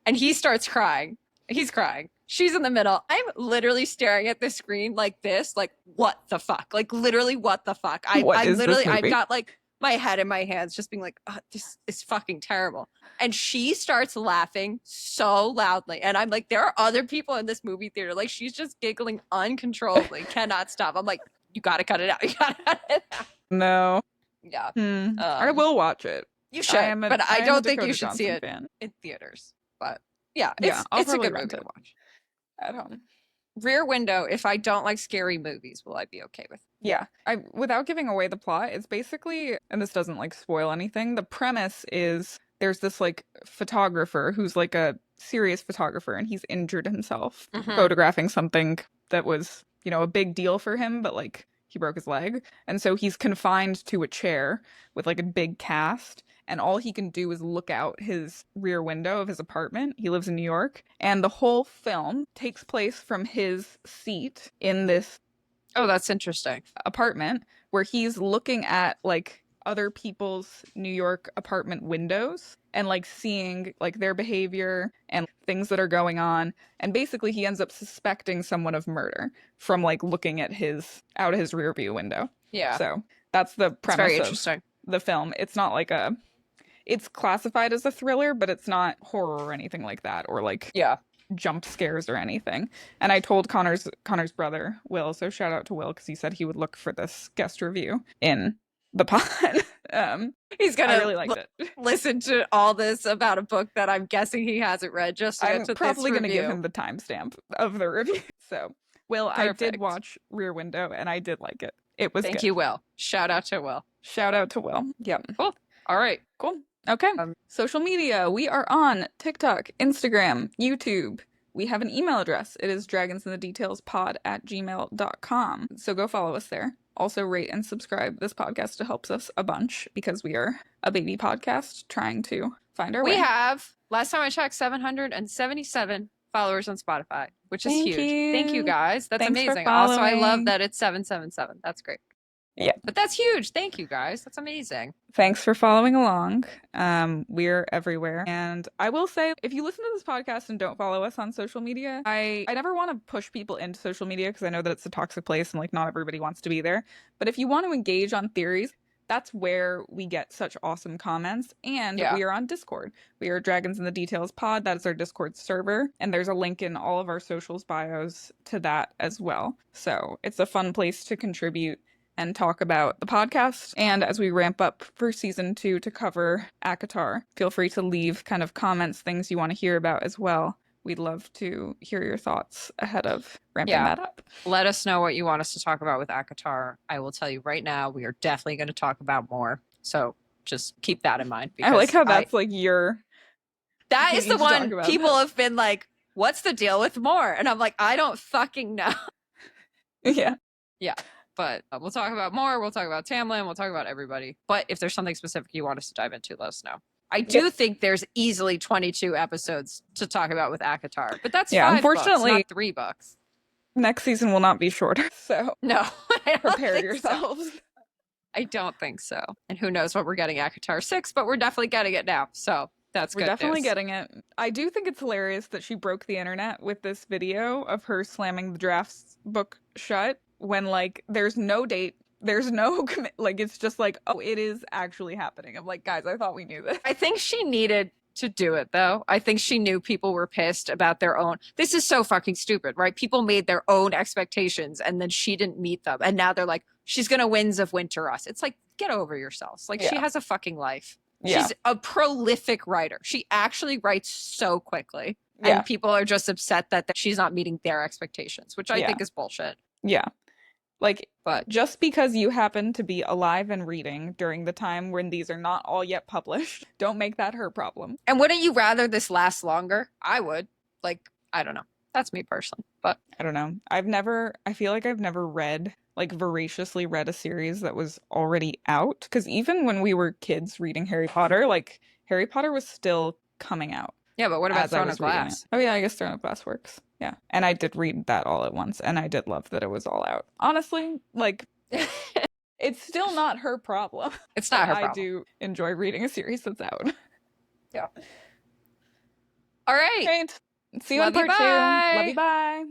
and he starts crying. He's crying. She's in the middle. I'm literally staring at the screen like this, like what the fuck? Like literally what the fuck? I've got like my head in my hands just being like, oh, this is fucking terrible. And she starts laughing so loudly. And I'm like, there are other people in this movie theater. Like she's just giggling uncontrollably, cannot stop. I'm like, you gotta cut it out. You gotta cut it out. No. Yeah. I will watch it. You should, but I don't think you should see it in theaters. But yeah, it's a good movie to watch. At home. Rear Window, if I don't like scary movies, will I be okay with it? Yeah. Without giving away the plot, it's basically, and this doesn't like spoil anything, the premise is there's this like photographer who's like a serious photographer and he's injured himself photographing something that was, a big deal for him, but like he broke his leg. And so he's confined to a chair with like a big cast. And all he can do is look out his rear window of his apartment. He lives in New York. And the whole film takes place from his seat in this that's interesting apartment where he's looking at like other people's New York apartment windows and like seeing like their behavior and things that are going on. And basically he ends up suspecting someone of murder from like looking at out of his rear view window. Yeah. So that's the premise very interesting. Of the film. It's not like it's classified as a thriller, but it's not horror or anything like that, or like jump scares or anything. And I told Connor's brother, Will, so shout out to Will, because he said he would look for this guest review in the pod. He's gonna I really liked it. Listen to all this about a book that I'm guessing he hasn't read just to I'm get to probably this gonna review. give him the timestamp of the review. So, Will, Perfect. I did watch Rear Window and I did like it. It was Thank good. you, Will. Shout out to Will. Shout out to Will. Yep. Cool. All right. Cool. Okay. Social media. We are on TikTok, Instagram, YouTube. We have an email address. It is dragonsinthedetailspod@gmail.com. So go follow us there. Also rate and subscribe. This podcast helps us a bunch because we are a baby podcast trying to find our way. We have, last time I checked, 777 followers on Spotify, which is huge. Thank you guys. That's amazing. Also, I love that it's 777. That's great. Yeah. But that's huge. Thank you guys. That's amazing. Thanks for following along. We're everywhere. And I will say, if you listen to this podcast and don't follow us on social media, I never want to push people into social media because I know that it's a toxic place and like not everybody wants to be there. But if you want to engage on theories, that's where we get such awesome comments. And we are on Discord. We are Dragons in the Details Pod. That is our Discord server. And there's a link in all of our socials bios to that as well. So it's a fun place to contribute and talk about the podcast. And as we ramp up for season 2 to cover Acotar, feel free to leave kind of comments, things you want to hear about as well. We'd love to hear your thoughts ahead of ramping that up. Let us know what you want us to talk about with Acotar. I will tell you right now, we are definitely going to talk about more. So just keep that in mind. I like how that's like your... That is the one people have been like, what's the deal with more? And I'm like, I don't fucking know. Yeah. Yeah. But we'll talk about more. We'll talk about Tamlin. We'll talk about everybody. But if there's something specific you want us to dive into, let us know. I do think there's easily 22 episodes to talk about with Acotar, but that's 5 unfortunately, books, not 3 books. Next season will not be shorter, so no, prepare yourselves. So. I don't think so. And who knows what we're getting Acotar 6, but we're definitely getting it now. So that's good. We're definitely news. getting it. I do think it's hilarious that she broke the internet with this video of her slamming the drafts book shut when like there's no date. There's no like it's just like, oh, it is actually happening. I'm like, guys, I thought we knew this. I think she needed to do it though. I think she knew people were pissed about their own. This is so fucking stupid, right? People made their own expectations and then she didn't meet them. And now they're like, she's gonna Winds of Winter us. It's like, get over yourselves. Like she has a fucking life. She's a prolific writer. She actually writes so quickly. And people are just upset that she's not meeting their expectations, which I think is bullshit. Yeah. Like, but just because you happen to be alive and reading during the time when these are not all yet published, don't make that her problem. And wouldn't you rather this last longer? I would. Like, I don't know. That's me personally, but I don't know. I feel like I've never voraciously read a series that was already out. Because even when we were kids reading Harry Potter, like, Harry Potter was still coming out. Yeah, but what about Throne of Glass? Oh yeah, I guess Throne of Glass works. Yeah. And I did read that all at once, and I did love that it was all out. Honestly, like, it's still not her problem. It's not her problem. I do enjoy reading a series that's out. Yeah. All right. Great. See you in part 2. Love you, bye.